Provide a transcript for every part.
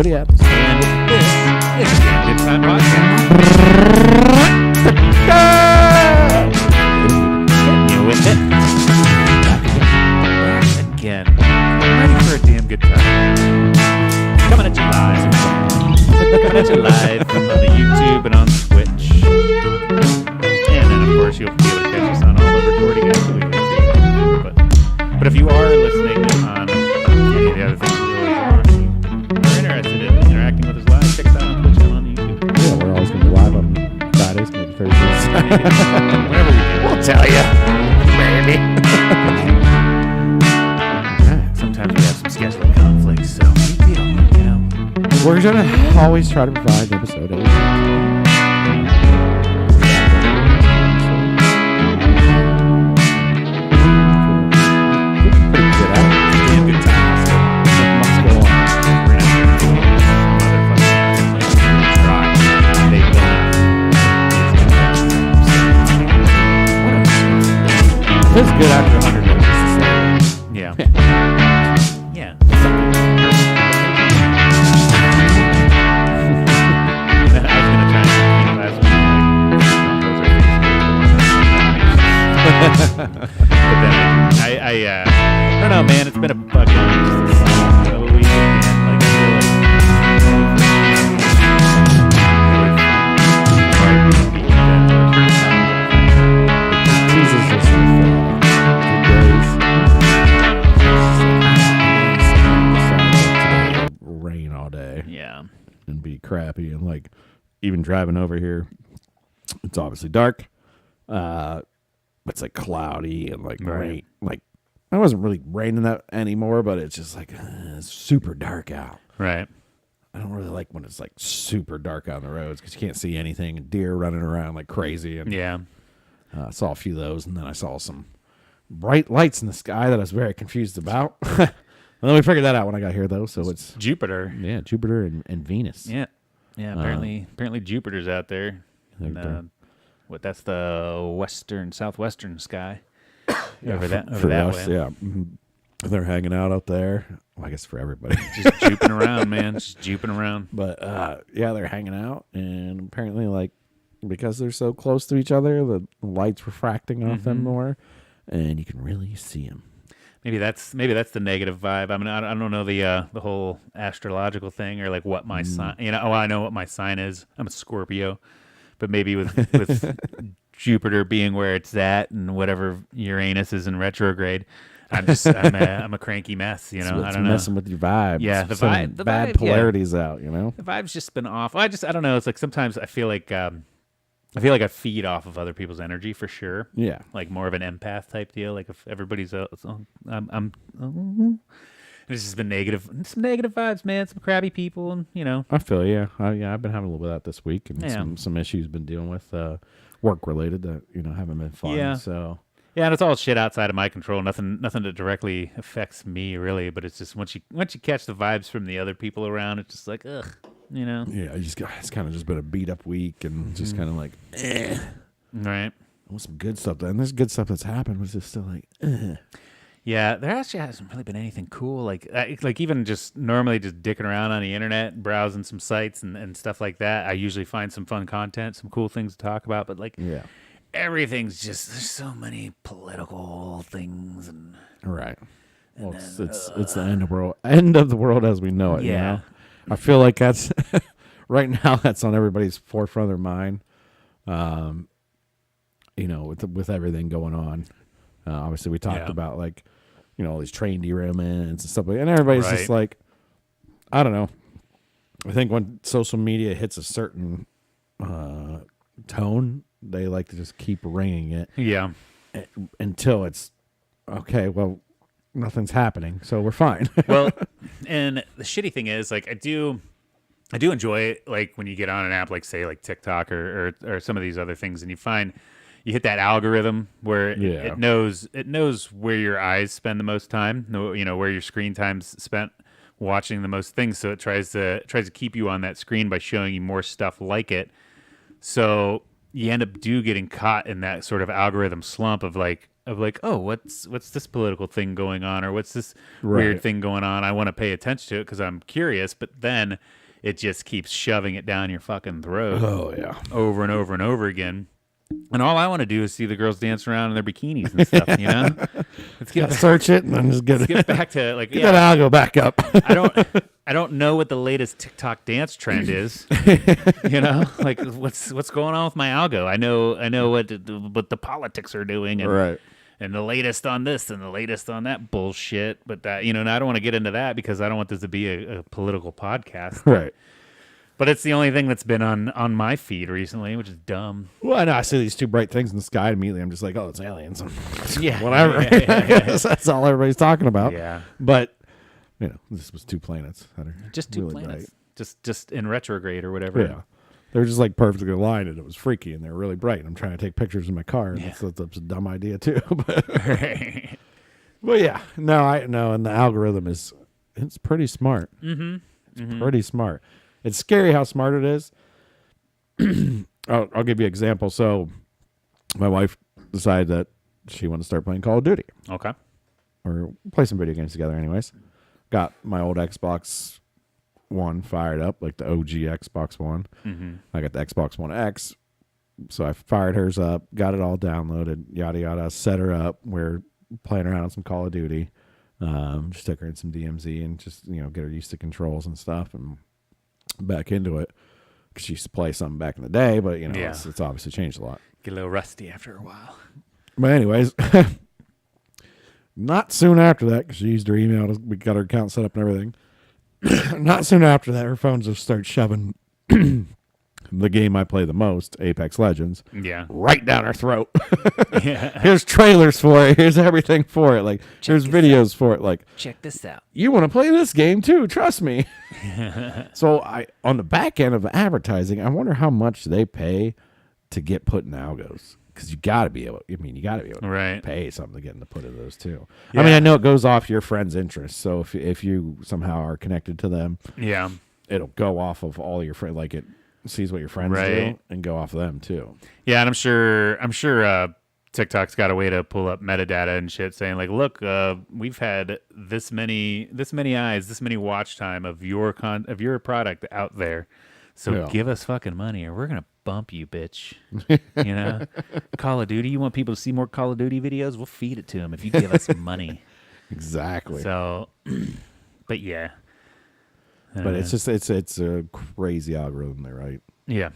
Zodiac. And this is the Damn Good Time Podcast. Hitting you with it. Back again. I'm ready for a damn good time. Coming at you live on the YouTube and on Twitch. And then, of course, you'll be able to catch us on all the recording after we leave. But if you are listening on any of the other things we always are, and you're interested in interacting with us live, check us out on Twitch and on YouTube. Yeah, we're always going to be live on Fridays, maybe Thursdays. Whenever we do, we'll tell you, baby. Sometimes we have some scheduling conflicts, so big deal, you know. We're going to always try to provide an episode every week. Damn good time. So Must go on. we're gonna have to do some motherfucking try. They It was good after 100 minutes. yeah. Yeah. I was gonna try and keep last week. But then I don't know, man. It's been a fucking couple weeks, man. Like I feel Jesus, just good days. Rain all day yeah. and be crappy, and like even driving over here, it's obviously dark. It's like cloudy and like Right. rain. Like it wasn't really raining that anymore, but it's just like it's super dark out. Right. I don't really like when it's like super dark out on the roads because you can't see anything and deer running around like crazy. And Yeah. I saw a few of those, and then I saw some bright lights in the sky that I was very confused about. And then we figured that out when I got here, though. So it's Jupiter. Jupiter and Venus. Yeah. Yeah. Apparently Jupiter's out there. They're- And, that's the southwestern sky. Yeah, over that for way. us, yeah. Mhm. They're hanging out up there. Well, I guess for everybody. Just juping around, man. Just juping around. But yeah, they're hanging out, and apparently, like because they're so close to each other, the light's refracting off them more, and you can really see them. Maybe that's the negative vibe. I mean, I don't know the whole astrological thing or like what my sign. You know, I know what my sign is. I'm a Scorpio, but maybe with Jupiter being where it's at and whatever Uranus is in retrograde, I'm a cranky mess. You know, So I it's don't know. messing with your vibe. Yeah, It's the sending vibe- the bad vibe, yeah. polarities out. You know. The vibe's just been off. I don't know. It's like sometimes I feel like I feed off of other people's energy for sure. Yeah. Like more of an empath type deal. Like if everybody's it's just been some negative vibes, man. Some crabby people, and you know. I feel you. I've been having a little bit of that this week, and Yeah. some issues been dealing with work related that haven't been fun. Yeah. So Yeah, and it's all shit outside of my control. Nothing that directly affects me really. But it's just once you catch the vibes from the other people around, it's just like ugh, you know. yeah, it's kind of just been a beat up week, and just kind of like Right. with some good stuff. And there's good stuff that's happened, but it's just still like Yeah, there actually hasn't really been anything cool. Like even just normally just dicking around on the internet, browsing some sites and stuff like that. I usually find some fun content, some cool things to talk about. But like yeah, everything's just there's so many political things and right. Well, it's the end of the world as we know it. Yeah. You know? I feel like that's right now. That's on everybody's forefront of their mind. With everything going on. Obviously, we talked about like, all these train derailments and stuff like that. And everybody's just Right. like, I don't know. I think when social media hits a certain tone, they like to just keep ringing it yeah. until it's okay. Well, nothing's happening, so we're fine. Well, and the shitty thing is like I do enjoy it like when you get on an app like say like TikTok or some of these other things and you hit that algorithm where it knows where your eyes spend the most time, where your screen time's spent watching the most things, so it tries to keep you on that screen by showing you more stuff like it. So you end up getting caught in that sort of algorithm slump of like of like, oh, what's this political thing going on, or what's this weird thing going on. I want to pay attention to it because I'm curious, but then it just keeps shoving it down your fucking throat. Oh yeah, over and over and over again. And all I want to do is see the girls dance around in their bikinis and stuff, you know? Let's get search it and then just get back to like that algo back up. I don't know what the latest TikTok dance trend is. You know, like what's going on with my algo? I know what the politics are doing, and and the latest on this and the latest on that bullshit. But you know, and I don't want to get into that because I don't want this to be a political podcast, right? But it's the only thing that's been on my feed recently, which is dumb. Well, I know I see these two bright things in the sky. Immediately, I'm just like, oh, it's aliens. Yeah, whatever. Yeah. That's all everybody's talking about. Yeah, but you know, this was two planets that are just two really planets, bright. just in retrograde or whatever. Yeah, they're just like perfectly aligned, and it was freaky, and they're really bright. And I'm trying to take pictures in my car, and that's a dumb idea too. But yeah, no, I know, and the algorithm it's pretty smart. It's pretty smart. It's scary how smart it is. I'll give you an example. So my wife decided that she wanted to start playing Call of Duty. Okay. Or play some video games together anyways. Got my old Xbox One fired up, like the OG Xbox One. I got the Xbox One X. So I fired hers up, got it all downloaded, yada, yada, set her up. We're playing around on some Call of Duty. Just took her in some DMZ and just, you know, get her used to controls and stuff and back into it because she used to play something back in the day, but you know it's obviously changed a lot. Get a little rusty after a while. But anyways, not soon after that, because she used her email, we got her account set up and everything. Not soon after that, her phone just started shoving the game I play the most, Apex Legends, right down her throat. Here's trailers for it. Here's everything for it. Like, here's videos for it. Like, check this out. You want to play this game too? Trust me. So on the back end of advertising, I wonder how much they pay to get put in algos. Because you got to be able. I mean, you got to be able to pay something to get to put in those too. Yeah. I mean, I know it goes off your friend's interests. So if you somehow are connected to them, it'll go off of all your friends. Like it sees what your friends do and go off of them too. Yeah, and I'm sure TikTok's got a way to pull up metadata and shit saying like, look, we've had this many eyes, this many watch time of your product out there. So give us fucking money or we're going to bump you, bitch. You know, Call of Duty, you want people to see more Call of Duty videos? We'll feed it to them if you give us money. Exactly. So, but yeah. But it's just it's a crazy algorithm there, right? Yeah.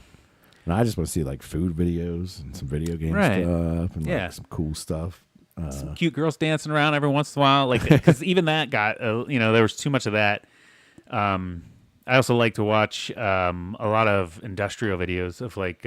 And I just want to see like food videos and some video game stuff and like some cool stuff. Some cute girls dancing around every once in a while, like because even that got there was too much of that. I also like to watch a lot of industrial videos of like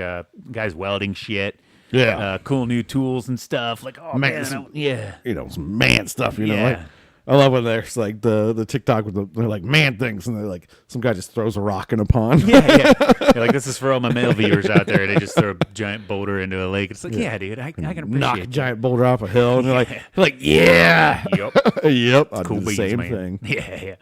guys welding shit. Yeah. Cool new tools and stuff. Like, oh man, some man stuff. You know, like, I love when there's like the TikTok with they're like man things, and they're like some guy just throws a rock in a pond. Yeah. Like this is for all my male viewers out there. They just throw a giant boulder into a lake. It's like, dude, I can appreciate knock a giant boulder off a hill, and they're like, yep, it's cool. The same thing. Yeah.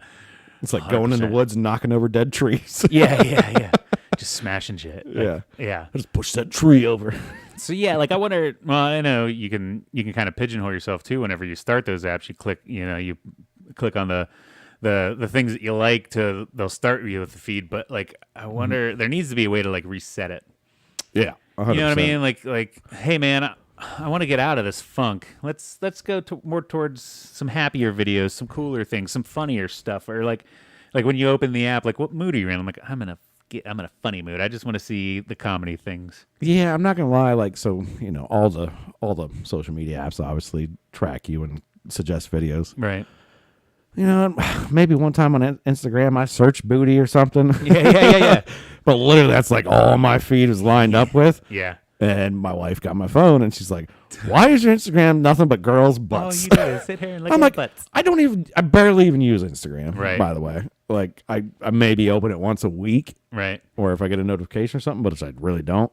It's like 100%. Going in the woods and knocking over dead trees. Yeah. Just smashing shit. Yeah. I just push that tree over. So yeah, like I wonder. Well, I know you can kind of pigeonhole yourself too. Whenever you start those apps, you click on the things that you like they'll start you with the feed. But like I wonder, there needs to be a way to like reset it. Yeah, 100%. You know what I mean? Like hey man, I want to get out of this funk. Let's go more towards some happier videos, some cooler things, some funnier stuff, or like when you open the app, like what mood are you in? I'm like I'm in a funny mood. I just want to see the comedy things. Yeah, I'm not gonna lie. Like so, all the social media apps obviously track you and suggest videos. Right. Maybe one time on Instagram I searched booty or something. Yeah. But literally, that's like all my feed is lined up with. Yeah. And my wife got my phone, and she's like, "Why is your Instagram nothing but girls' butts?" Oh, you do sit here and look at like, butts. I barely even use Instagram. Right. By the way, like I maybe open it once a week. Right. Or if I get a notification or something, but I really don't.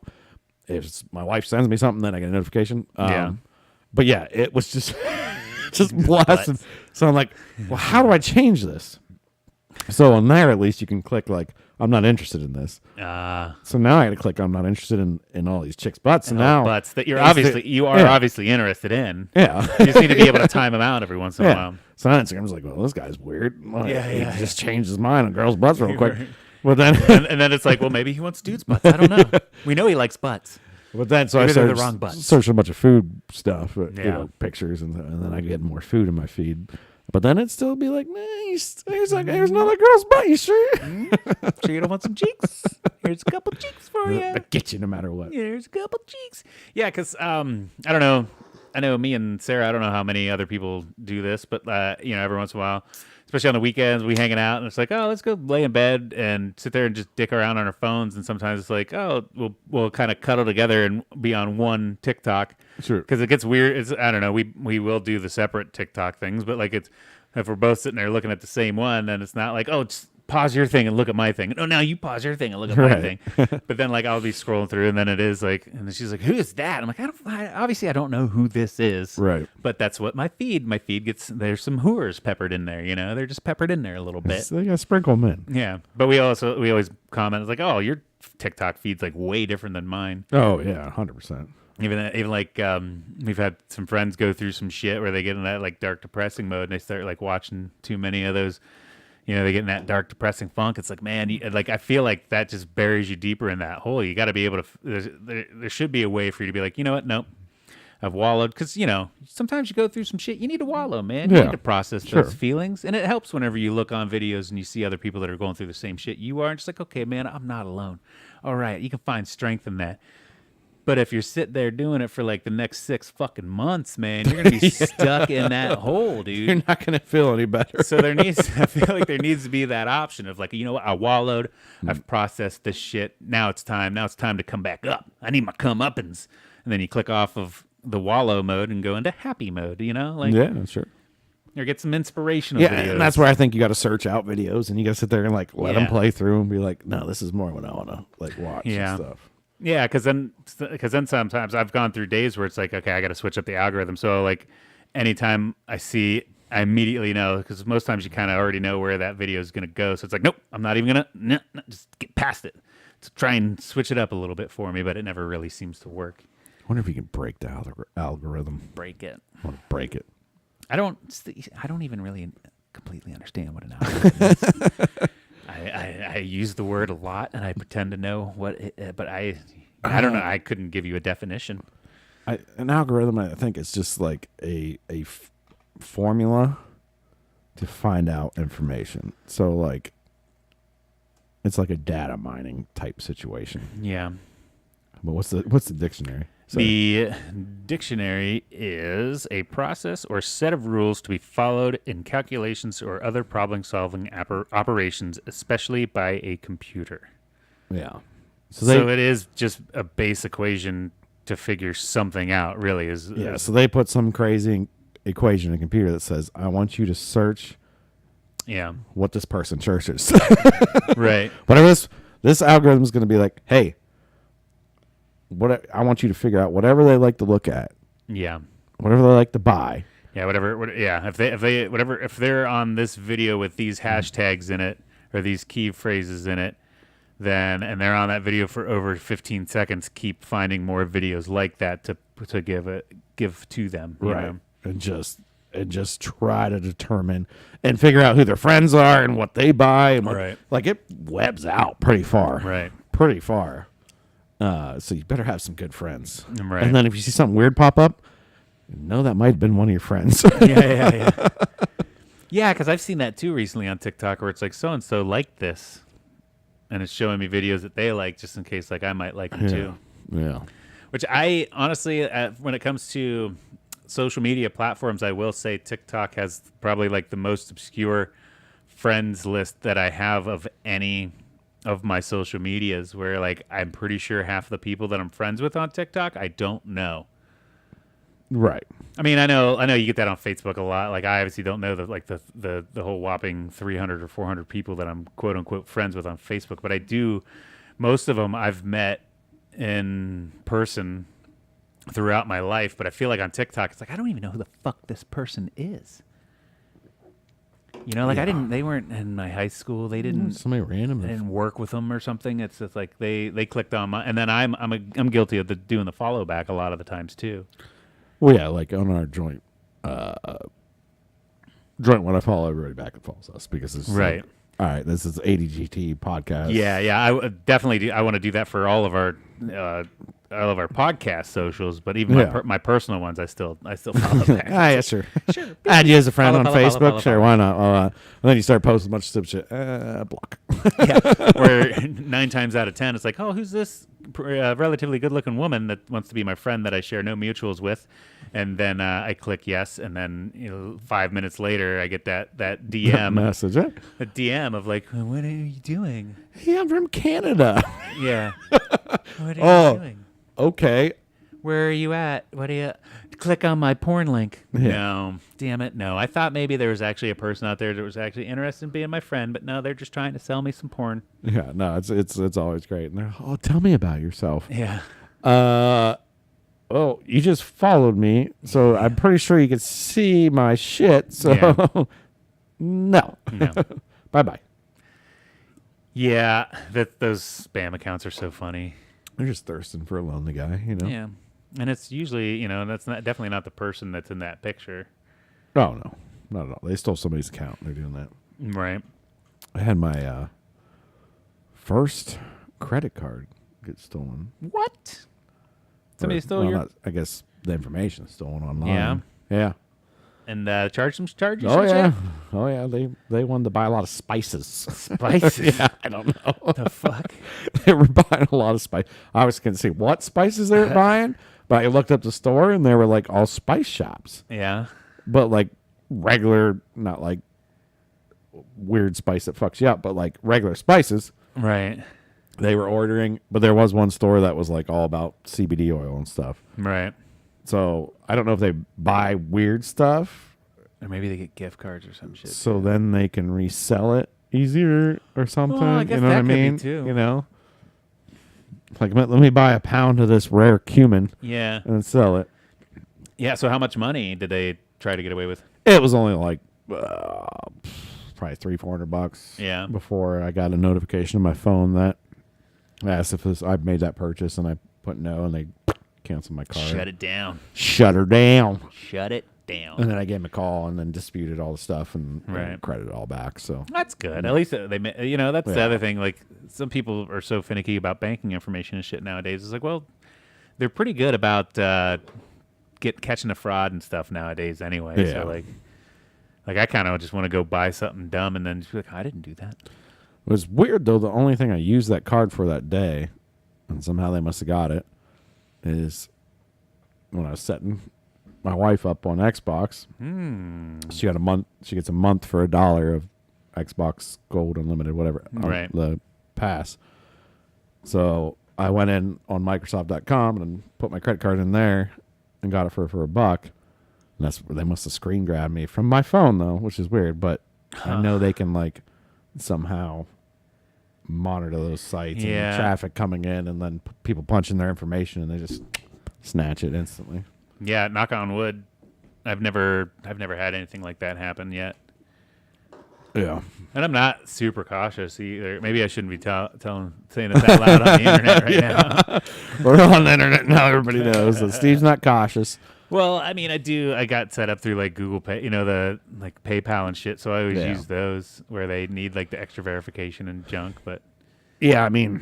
If my wife sends me something, then I get a notification. But yeah, it was just blasted. So I'm like, well, how do I change this? So on there, at least you can click like I'm not interested in this. So now I got to click I'm not interested in all these chicks' butts. And now butts that you are obviously interested in. Yeah. You just need to be able to time them out every once in a while. So now Instagram's like, well, this guy's weird. He just changed his mind on girls' butts real quick. Well, then and then it's like, well, maybe he wants dudes' butts. I don't know. We know he likes butts. But then, so Maybe I they're started the wrong butts. searching a bunch of food stuff, pictures, and then I get more food in my feed. But then it'd still be like, here's another girl's butt. You sure? Sure you don't want some cheeks? Here's a couple cheeks for you. I get you no matter what. Here's a couple cheeks. Yeah, because I don't know. I know me and Sarah, I don't know how many other people do this, but every once in a while, especially on the weekends, we hanging out and it's like, oh, let's go lay in bed and sit there and just dick around on our phones. And sometimes it's like, oh, we'll kind of cuddle together and be on one TikTok. Sure. Because it gets weird. I don't know. We will do the separate TikTok things, but like if we're both sitting there looking at the same one, then it's not like, oh, just pause your thing and look at my thing. No, now you pause your thing and look at my thing. But then like I'll be scrolling through and then it is like, and then she's like, who is that? I'm like, obviously I don't know who this is. Right. But that's what my feed gets. There's some whores peppered in there, they're just peppered in there a little bit. So they got sprinkle them in. Yeah. But we always comment, it's like, oh, your TikTok feed's like way different than mine. Oh yeah, 100%. Even like we've had some friends go through some shit where they get in that like dark depressing mode and they start like watching too many of those. They get in that dark, depressing funk. It's like, man, I feel like that just buries you deeper in that hole. You got to be able to. There should be a way for you to be like, you know what? Nope, I've wallowed. Because sometimes you go through some shit. You need to wallow, man. You need to process those feelings, and it helps whenever you look on videos and you see other people that are going through the same shit you are. And just like, okay, man, I'm not alone. All right, you can find strength in that. But if you're sitting there doing it for like the next 6 fucking months, man, you're gonna be stuck in that hole, dude. You're not gonna feel any better. So I feel like there needs to be that option of like, you know what, I wallowed, I've processed this shit. Now it's time to come back up. I need my comeuppance. And then you click off of the wallow mode and go into happy mode. Yeah, sure. Or get some inspirational videos. And that's where I think you got to search out videos and you got to sit there and like let them play through and be like, no, this is more what I want to like watch and stuff. Yeah, because then sometimes I've gone through days where it's like, okay, I got to switch up the algorithm. So like anytime I immediately know, because most times you kind of already know where that video is going to go. So it's like, nope, I'm not even going to, just get past it. To try and switch it up a little bit for me, but it never really seems to work. I wonder if you can break the algorithm. Break it. I want to break it. I don't even really completely understand what an algorithm is. I use the word a lot, and I pretend to know what it, but I don't know. I couldn't give you a definition. An algorithm, I think, is just like a formula to find out information. So, like, it's like a data mining type situation. Yeah. But what's the dictionary? The dictionary is a process or set of rules to be followed in calculations or other problem-solving operations, especially by a computer. Yeah. So it is just a base equation to figure something out, really. So they put some crazy equation in a computer that says, I want you to search what this person searches. Right. Whatever this algorithm is going to be like, hey, I want you to figure out whatever they like to look at. Yeah. Whatever they like to buy. Yeah, whatever. Yeah, if they're on this video with these hashtags in it or these key phrases in it, and they're on that video for over 15 seconds, keep finding more videos like that to give to them. Right. And just try to determine and figure out who their friends are and what they buy. And right. Like it webs out pretty far. Right. Pretty far. So you better have some good friends. Right. And then if you see something weird pop up, that might have been one of your friends. Yeah. Yeah, because I've seen that too recently on TikTok where it's like so-and-so liked this. And it's showing me videos that they like just in case like I might like them too. Yeah. Which I honestly, when it comes to social media platforms, I will say TikTok has probably like the most obscure friends list that I have of any of my social medias, where like I'm pretty sure half the people that I'm friends with on TikTok I don't know. Right. I mean, I know you get that on Facebook a lot. Like I obviously don't know the whole whopping 300 or 400 people that I'm quote unquote friends with on Facebook, but I do. Most of them I've met in person throughout my life, but I feel like on TikTok it's like I don't even know who the fuck this person is. Like Yeah. they weren't in my high school. They didn't. Somebody random. I didn't work with them or something. It's just like they clicked on my, and then I'm guilty of doing the follow back a lot of the times too. Well, yeah, like on our joint when I follow everybody back that follows us because it's Right. Like, all right, this is ADGT podcast. Yeah, I definitely do. I want to do that for all of our podcast socials, but even my personal ones, I still follow back. Yeah, sure. Sure. Add you as a friend Follow, on follow, Facebook. follow, Sure, follow. why not? And then you start posting a bunch of stupid shit. Block. Yeah. Where 9 times out of 10, it's like, oh, who's this relatively good-looking woman that wants to be my friend that I share no mutuals with? And then I click yes, and then 5 minutes later, I get that DM Message. Right? a DM of like, what are you doing? Hey, I'm from Canada. Yeah. What are you doing? Okay. Where are you at? What do you click on my porn link? Yeah. No, damn it, no. I thought maybe there was actually a person out there that was actually interested in being my friend, but no, they're just trying to sell me some porn. Yeah, no, it's always great. And they're, oh, tell me about yourself. Yeah. Oh, you just followed me, so I'm pretty sure you could see my shit. So, no. No. Bye-bye. Yeah, those spam accounts are so funny. They're just thirsting for a lonely guy, you know? Yeah, and it's usually that's definitely not the person that's in that picture. Oh, no. Not at all. They stole somebody's account. They're doing that. Right. I had my first credit card get stolen. What? Somebody Or- stole well, your not- I guess the information is stolen online. Yeah. Yeah. and charged some charges. Oh and yeah. shit? Oh yeah. They wanted to buy a lot of spices. Spices. Yeah, I don't know. The fuck? They were buying a lot of spice. I was going to see what spices they were buying, but I looked up the store and they were like all spice shops, Yeah. but like regular, not like weird spice that fucks you up, but like regular spices. Right. They were ordering, but there was one store that was like all about CBD oil and stuff. Right. So I don't know if they buy weird stuff, Or maybe they get gift cards or some shit. so then they can resell it easier or something. I guess you know that what I could be mean? too. You know, like let me buy a pound of this rare cumin Yeah. and sell it. Yeah. So how much money did they try to get away with? It was only like probably $300-400 Yeah. before I got a notification on my phone that asked if I made that purchase, and I put no, and they canceled my card. Shut it down. Shut her down. Shut it down. And then I gave him a call and then disputed all the stuff and Right. credited it all back. So That's good. At least that's the Yeah. other thing. Like some people are so finicky about banking information and shit nowadays. It's like, well, they're pretty good about catching a fraud and stuff nowadays anyway. Yeah. So like I kind of just want to go buy something dumb and then just be like, I didn't do that. it was weird though. The only thing I used that card for that day, and somehow they must have got it, is when I was setting my wife up on Xbox. She got a month. She gets a month for $1 of Xbox Gold Unlimited, whatever, Right. the pass. So I went in on Microsoft.com and put my credit card in there and got it for $1. And they must have screen grabbed me from my phone though, which is weird. But I know they can like somehow monitor those sites Yeah. and traffic coming in, and then people punching their information, and they just snatch it instantly. Yeah, knock on wood. I've never had anything like that happen yet. Yeah. And I'm not super cautious either. Maybe I shouldn't be saying it that loud on the internet right now. We're on the internet now. Everybody knows that Steve's not cautious. Well, I mean, I got set up through like Google Pay, the like PayPal and shit. So I always Yeah. use those where they need like the extra verification and junk. But Yeah, I mean,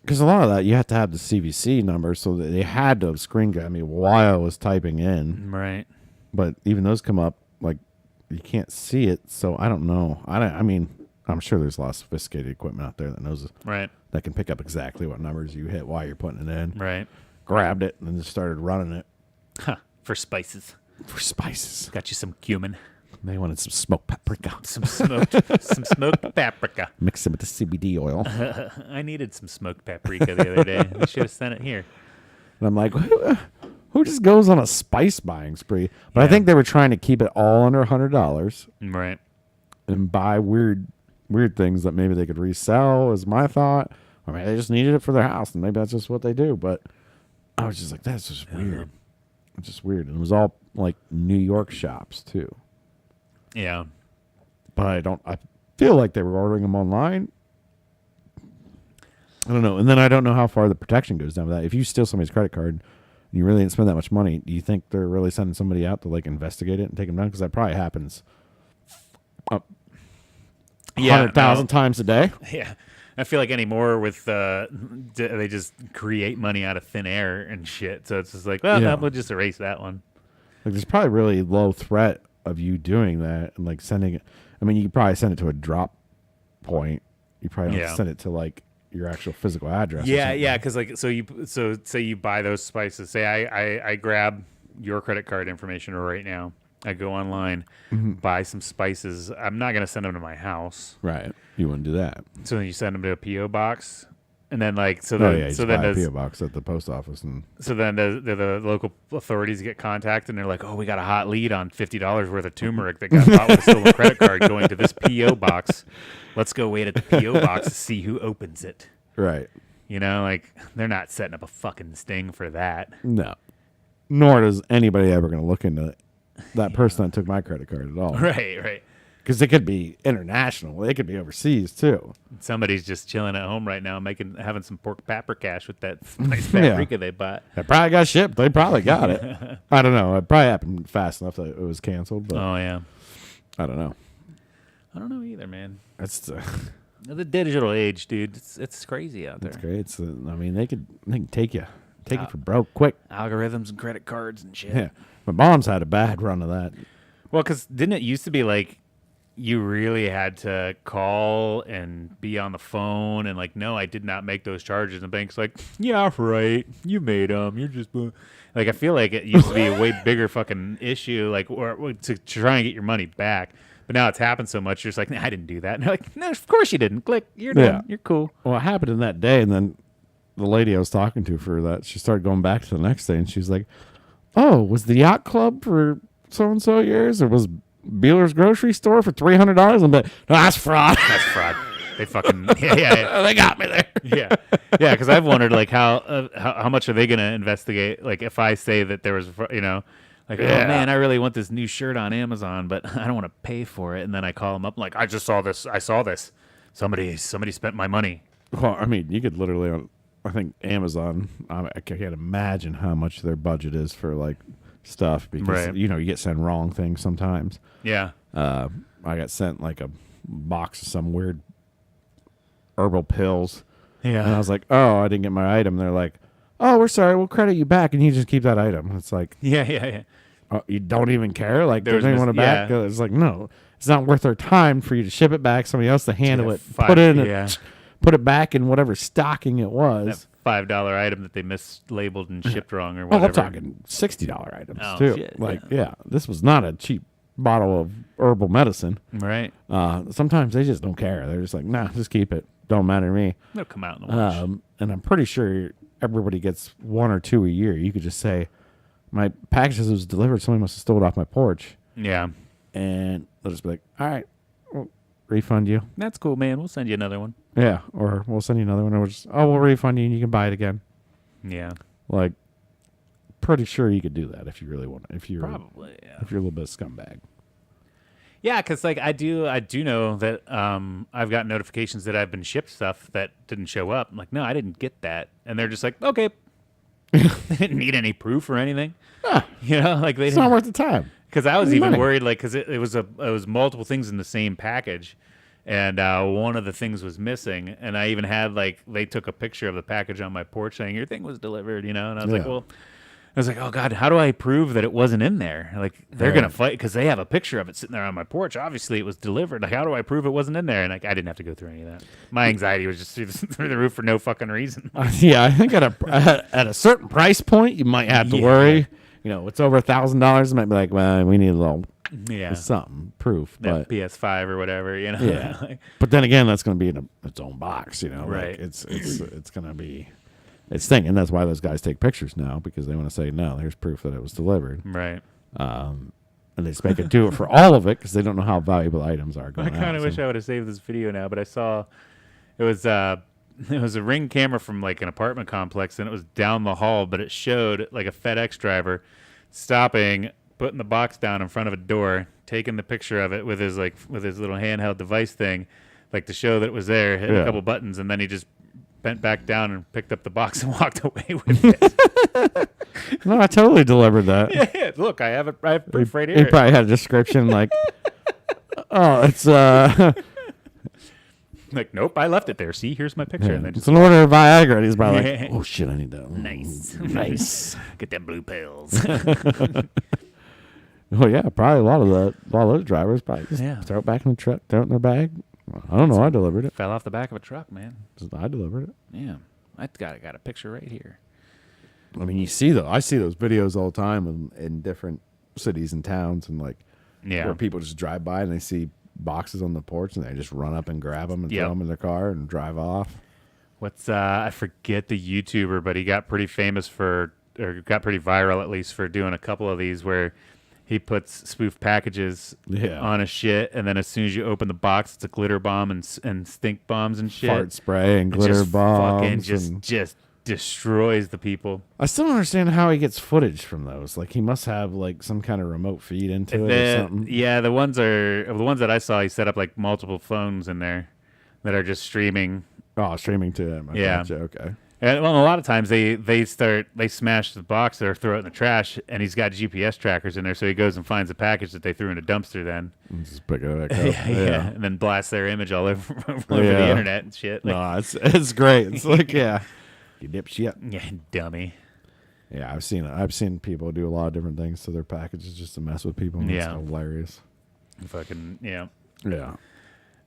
because a lot of that you have to have the CVC number, so they had to have screen grabbed me while I was typing in. right, But even those come up like you can't see it, so I don't know. I mean, I'm sure there's a lot of sophisticated equipment out there that knows right, that can pick up exactly what numbers you hit while you're putting it in. right. Grabbed it and then just started running it Huh. For spices, for spices. got you some cumin, They wanted some smoked paprika. some smoked paprika. Mix it with the CBD oil. I needed some smoked paprika the other day. They should have sent it here. And I'm like, who just goes on a spice buying spree? But I Yeah. think they were trying to keep it all under $100 Right. and buy weird things that maybe they could resell, is my thought. Or maybe they just needed it for their house, and maybe that's just what they do. But I was just like, that's just weird. It's just weird. And it was all like New York shops, too. Yeah. but I feel like they were ordering them online. I don't know. And then I don't know how far the protection goes down with that. If you steal somebody's credit card and you really didn't spend that much money, do you think they're really sending somebody out to like investigate it and take them down? Because that probably happens 100,000 times a day. Yeah. I feel like anymore with they just create money out of thin air and shit. So it's just like, well, we'll just erase that one. Like, there's probably really low threat of you doing that and like sending it. I mean, you could probably send it to a drop point. You probably don't send it to like your actual physical address. Yeah, because like so say you buy those spices. Say I grab your credit card information right now. I go online, buy some spices. I'm not gonna send them to my house. Right. You wouldn't do that. So then you send them to a PO box, and then like you buy a PO box at the post office, and so then the local authorities get contacted, and they're like, "Oh, we got a hot lead on $50 worth of turmeric that got bought with a stolen credit card going to this PO box. Let's go wait at the PO box to see who opens it." Right. You know, like they're not setting up a fucking sting for that. No. Nor is anybody ever going to look into that person that took my credit card at all. Right. Because it could be international. It could be overseas too. Somebody's just chilling at home right now, having some pork paprikash with that nice paprika they bought. It probably got shipped. They probably got it. I don't know. It probably happened fast enough that it was canceled. But oh yeah. I don't know. I don't know either, man. That's the digital age, dude. It's crazy out there. It's great. I mean, they can take you for broke quick. Algorithms and credit cards and shit. Yeah. My mom's had a bad run of that. Well, because didn't it used to be like you really had to call and be on the phone and like, no, I did not make those charges. And the bank's like, yeah, right. You made them. You're just like, I feel like it used to be a way bigger fucking issue, like, or to try and get your money back. But now it's happened so much, you're just like, nah, I didn't do that. And they're like, no, of course you didn't. Click. You're done. You're cool. Well, it happened in that day. And then the lady I was talking to for that, she started going back to the next day and she's like, oh, was the yacht club for so-and-so years? Or was Beeler's grocery store for $300? I'm like, no, that's fraud. That's fraud. They fucking, yeah. They got me there. Yeah. Because I've wondered, like, how much are they going to investigate? Like, if I say that there was, like, oh, man, I really want this new shirt on Amazon, but I don't want to pay for it. And then I call them up, like, I just saw this. I saw this. Somebody spent my money. Well, I mean, you could literally, I think Amazon, I can't imagine how much their budget is for, like, stuff because, you get sent wrong things sometimes. Yeah. I got sent, like, a box of some weird herbal pills. Yeah. And I was like, oh, I didn't get my item. They're like, oh, we're sorry. We'll credit you back. And you just keep that item. It's like, yeah. You don't even care? Like, do they want it back? Yeah. It's like, no, it's not worth their time for you to ship it back, somebody else to handle it, put it back in whatever stocking it was. That $5 item that they mislabeled and shipped wrong or whatever. Oh, I'm talking $60 items too. Shit, this was not a cheap bottle of herbal medicine. Right. Sometimes they just don't care. They're just like, nah, just keep it. Don't matter to me. They'll come out in the wash. And I'm pretty sure everybody gets one or two a year. You could just say, my package was delivered. Somebody must have stole it off my porch. Yeah. And they'll just be like, all right, we'll refund you. That's cool, man. We'll send you another one. Yeah. Or we'll send you another one. Or we'll refund you and you can buy it again. Yeah. Like, pretty sure you could do that if you really want to. Probably, yeah. If you're a little bit of scumbag. Yeah, because like I do know that I've got notifications that I've been shipped stuff that didn't show up. I'm like, no, I didn't get that, and they're just like, okay, they didn't need any proof or anything. Like it's not worth the time. Because I was even worried, like, because it was multiple things in the same package, and one of the things was missing, and I even had like they took a picture of the package on my porch saying your thing was delivered, and I was like, well. I was like, oh, God, how do I prove that it wasn't in there? Like, they're going to fight because they have a picture of it sitting there on my porch. Obviously, it was delivered. Like, how do I prove it wasn't in there? And like, I didn't have to go through any of that. My anxiety was just through the roof for no fucking reason. I think at a certain price point, you might have to worry. It's over $1,000. It might be like, well, we need a little something, proof. But PS5 or whatever, Yeah. Like, but then again, that's going to be in its own box, Right. Like it's going to be... It's thing, and that's why those guys take pictures now because they want to say, no, here's proof that it was delivered. Right. And they just make it do it for all of it because they don't know how valuable items are going I kind of wish I would have saved this video now, but I saw it was a Ring camera from like an apartment complex, and it was down the hall, but it showed like a FedEx driver stopping, putting the box down in front of a door, taking the picture of it with his little handheld device thing, like to show that it was there, hit a couple buttons, and then he just bent back down and picked up the box and walked away with it. No, I totally delivered that. Yeah, look, I have proof right He here. probably had a description like, "Oh, it's Like, nope, I left it there. See, here's my picture. And then it's just an order of Viagra." And he's probably like, "Oh shit, I need that." nice. Nice. Get them blue pills. Oh yeah, probably a lot of those drivers probably just Yeah. throw it back in the truck, throw it in their bag. I don't know. I delivered it. Fell off the back of a truck, man. I delivered it. Yeah, I got a picture right here. I mean, I see those videos all the time in different cities and towns, and like Yeah. where people just drive by and they see boxes on the porch and they just run up and grab them and throw them in their car and drive off. What's I forget the YouTuber, but he got pretty famous or got pretty viral at least for doing a couple of these where he puts spoof packages on a shit, and then as soon as you open the box, it's a glitter bomb and stink bombs and shit. Fart spray and glitter just bombs. fucking just destroys the people. I still don't understand how he gets footage from those. Like he must have like some kind of remote feed into it or something. Yeah, the ones that I saw. He set up like multiple phones in there that are just streaming. Oh, streaming to him. Yeah. Gotcha. Okay. And well, a lot of times they smash the box or throw it in the trash, and he's got GPS trackers in there, so he goes and finds a package that they threw in a dumpster then. And just pick it back up. Yeah, and then blast their image all over the internet and shit. Like, No, it's great. It's like you dipshit. yeah, dummy. Yeah, I've seen people do a lot of different things to their packages just to mess with people. And It's Yeah. hilarious. Fucking yeah. Yeah.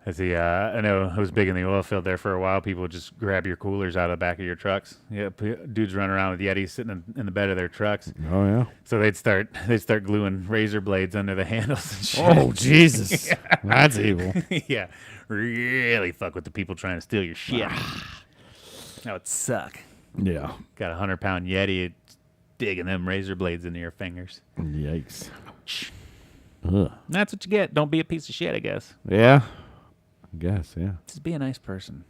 I know I was big in the oil field there for a while. People would just grab your coolers out of the back of your trucks. Yeah, dudes running around with Yetis sitting in the bed of their trucks. Oh yeah. So they'd start gluing razor blades under the handles and shit. Oh Jesus, that's evil. Yeah, really fuck with the people trying to steal your shit. That would suck. Yeah. Got a 100-pound Yeti digging them razor blades into your fingers. Yikes. Ugh. That's what you get. Don't be a piece of shit, I guess. Yeah. I guess. Yeah. Just be a nice person.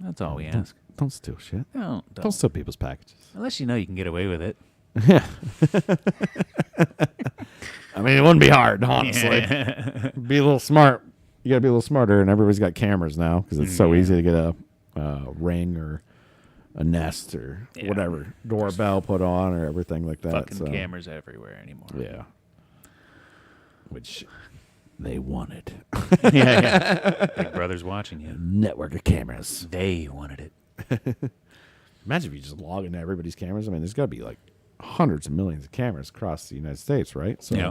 That's all we ask. Don't steal shit. Don't. Don't steal people's packages. Unless you know you can get away with it. Yeah. I mean, it wouldn't be hard, honestly. Be a little smart. You got to be a little smarter, and everybody's got cameras now because it's so easy to get a Ring or a Nest or whatever doorbell put on or everything like that. Fucking cameras everywhere anymore. Yeah. Which they wanted. Yeah. Big Brother's watching you. Network of cameras. They wanted it. Imagine if you just log into everybody's cameras. I mean, there's got to be like hundreds of millions of cameras across the United States, right? So, Yeah.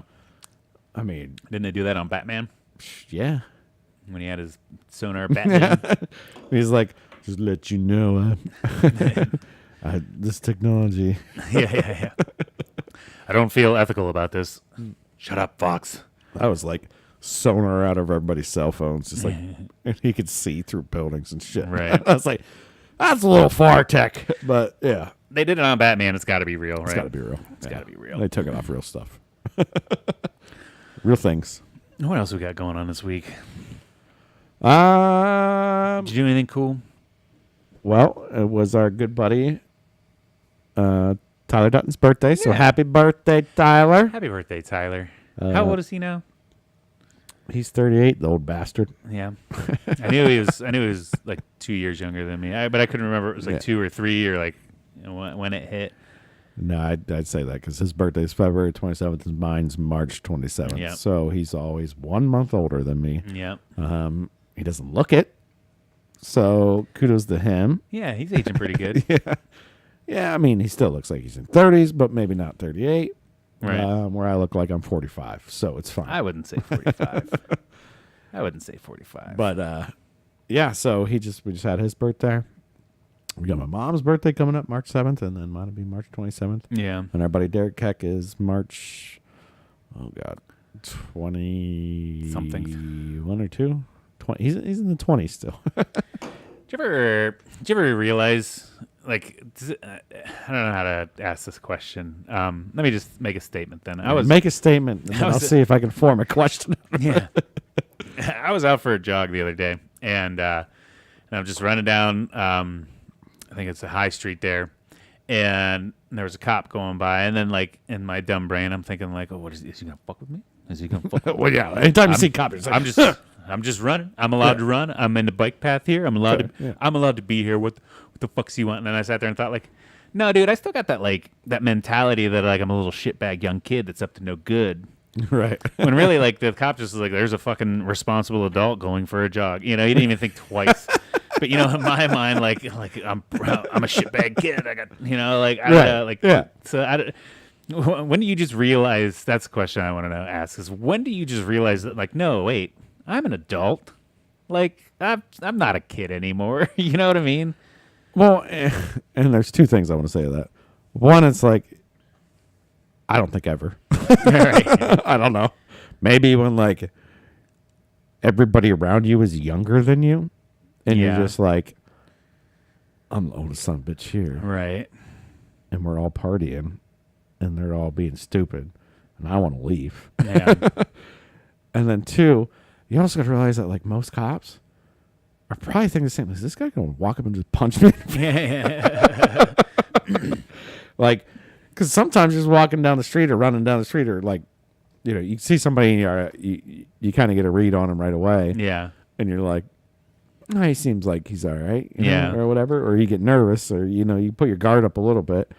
I mean, Didn't they do that on Batman? yeah. When he had his sonar Batman? He's like, just let you know, this technology. Yeah. I don't feel ethical about this. Shut up, Fox. That was like sonar out of everybody's cell phones, just like and he could see through buildings and shit. Right. I was like, that's a little far tech, but yeah, They did it on Batman. It's got to be real, right? it's got to be real. It's got to be real. They took it off real stuff, real things. What else we got going on this week? Um, Did you do anything cool? Well, it was our good buddy Tyler Dutton's birthday, so happy birthday, Tyler. Happy birthday, Tyler. How old is he now? He's 38, the old bastard. Yeah, I knew he was like 2 years younger than me, but I couldn't remember. It was like 2 or 3 or like when it hit. No, I'd say that because his birthday is February 27th and mine's March 27th. Yep. So he's always 1 month older than me. Yeah, He doesn't look it. So kudos to him. yeah, he's aging pretty good. Yeah, I mean, he still looks like he's in 30s, but maybe not 38. Right. Where I look like I'm 45. So it's fine. I wouldn't say 45. I wouldn't say 45. But yeah, so we just had his birthday. We got my mom's birthday coming up March 7th, and then mine will be March 27th. yeah, And our buddy Derek Keck is March, 20 Something. 1 or 2. 20. He's in the 20s still. Did you ever realize, like, I don't know how to ask this question. Let me just make a statement then. Make a statement, and then I'll see if I can form a question. Yeah. I was out for a jog the other day, and I'm just running down, I think it's a high street there, and there was a cop going by, and then like in my dumb brain, I'm thinking like, oh, what is he gonna fuck with me? Is he gonna fuck? Well, yeah. Anytime you see cops, it's like, I'm just running. I'm allowed to run. I'm in the bike path here. I'm allowed to. I'm allowed to be here. What the fuck's he want? And then I sat there and thought like, no, dude, I still got that like that mentality that like I'm a little shitbag young kid that's up to no good. right. When really like the cop just was like, there's a fucking responsible adult going for a jog. You know, he didn't even think twice. But you know, in my mind, like I'm a shitbag kid. I got like So when do you just realize? That's the question I want to ask. Is when do you just realize that like, no, wait, I'm an adult. Like I'm not a kid anymore. You know what I mean? Well, and there's two things I want to say to that. One, it's like, I don't think ever. I don't know. Maybe when like everybody around you is younger than you, and you're just like, I'm the oldest son of a bitch here, right? And we're all partying, and they're all being stupid, and I want to leave. Yeah. And then two, you also got to realize that like most cops are probably thinking the same. Is this guy going to walk up and just punch me? Yeah. Like, because sometimes just walking down the street or running down the street or like, you see somebody and you kind of get a read on him right away. Yeah. And you're like, oh, he seems like he's all right. Yeah. Or whatever. Or you get nervous or, you put your guard up a little bit.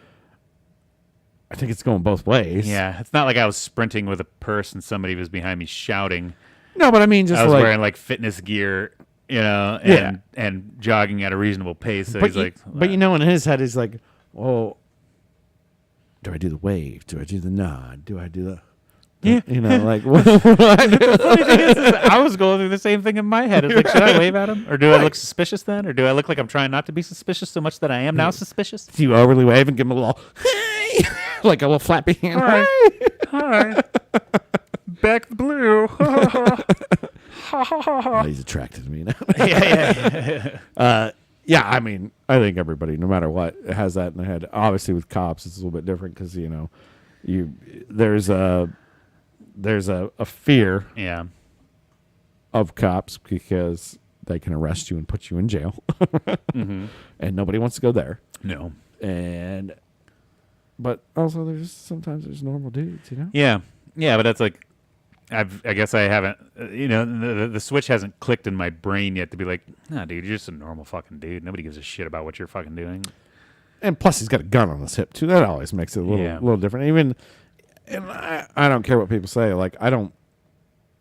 I think it's going both ways. Yeah. It's not like I was sprinting with a purse and somebody was behind me shouting. No, but I mean, just I was like wearing like fitness gear, and jogging at a reasonable pace. So he's like, but in his head, he's like, well, do I do the wave? Do I do the nod? Do I do the, like, what? The funny thing is I was going through the same thing in my head. It's like, should I wave at him? Or do I look suspicious then? Or do I look like I'm trying not to be suspicious so much that I am now suspicious? Do you overly wave and give him a little, like a little flappy hand? Hi. Back the blue. Oh, he's attracted to me now. Yeah. I mean, I think everybody, no matter what, has that in their head. Obviously, with cops, it's a little bit different because there's a fear of cops because they can arrest you and put you in jail, and nobody wants to go there. No. But also, sometimes there's normal dudes, Yeah, but that's like. I guess I haven't, the switch hasn't clicked in my brain yet to be like, nah, dude, you're just a normal fucking dude. Nobody gives a shit about what you're fucking doing. And plus, he's got a gun on his hip too. That always makes it a little different. Even, and I don't care what people say. Like I don't,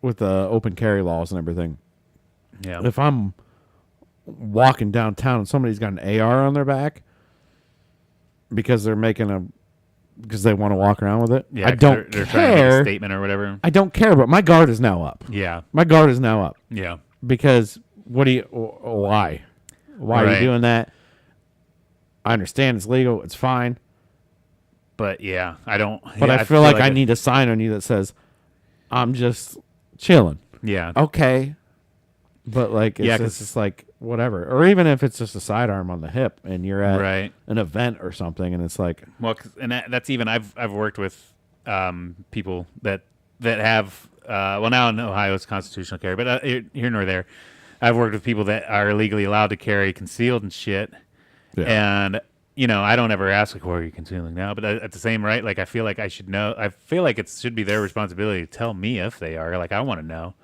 with the open carry laws and everything. Yeah. If I'm walking downtown and somebody's got an AR on their back because they're because they want to walk around with it. Yeah, I don't they're care. trying to make a statement or whatever. I don't care, but my guard is now up. Yeah. My guard is now up. Yeah. Because why? Why are you doing that? I understand it's legal. It's fine. But yeah, I don't. But I feel like I need a sign on you that says, I'm just chilling. Yeah. Okay. But like, it's just like, whatever. Or even if it's just a sidearm on the hip and you're at an event or something and it's like. Well, and that's even, I've worked with people that have, now in Ohio it's constitutional carry, but here nor there. I've worked with people that are legally allowed to carry concealed and shit. Yeah. And, I don't ever ask, like, what are you concealing now? But at the same right, like, I feel like I should know. I feel like it should be their responsibility to tell me if they are. Like, I want to know.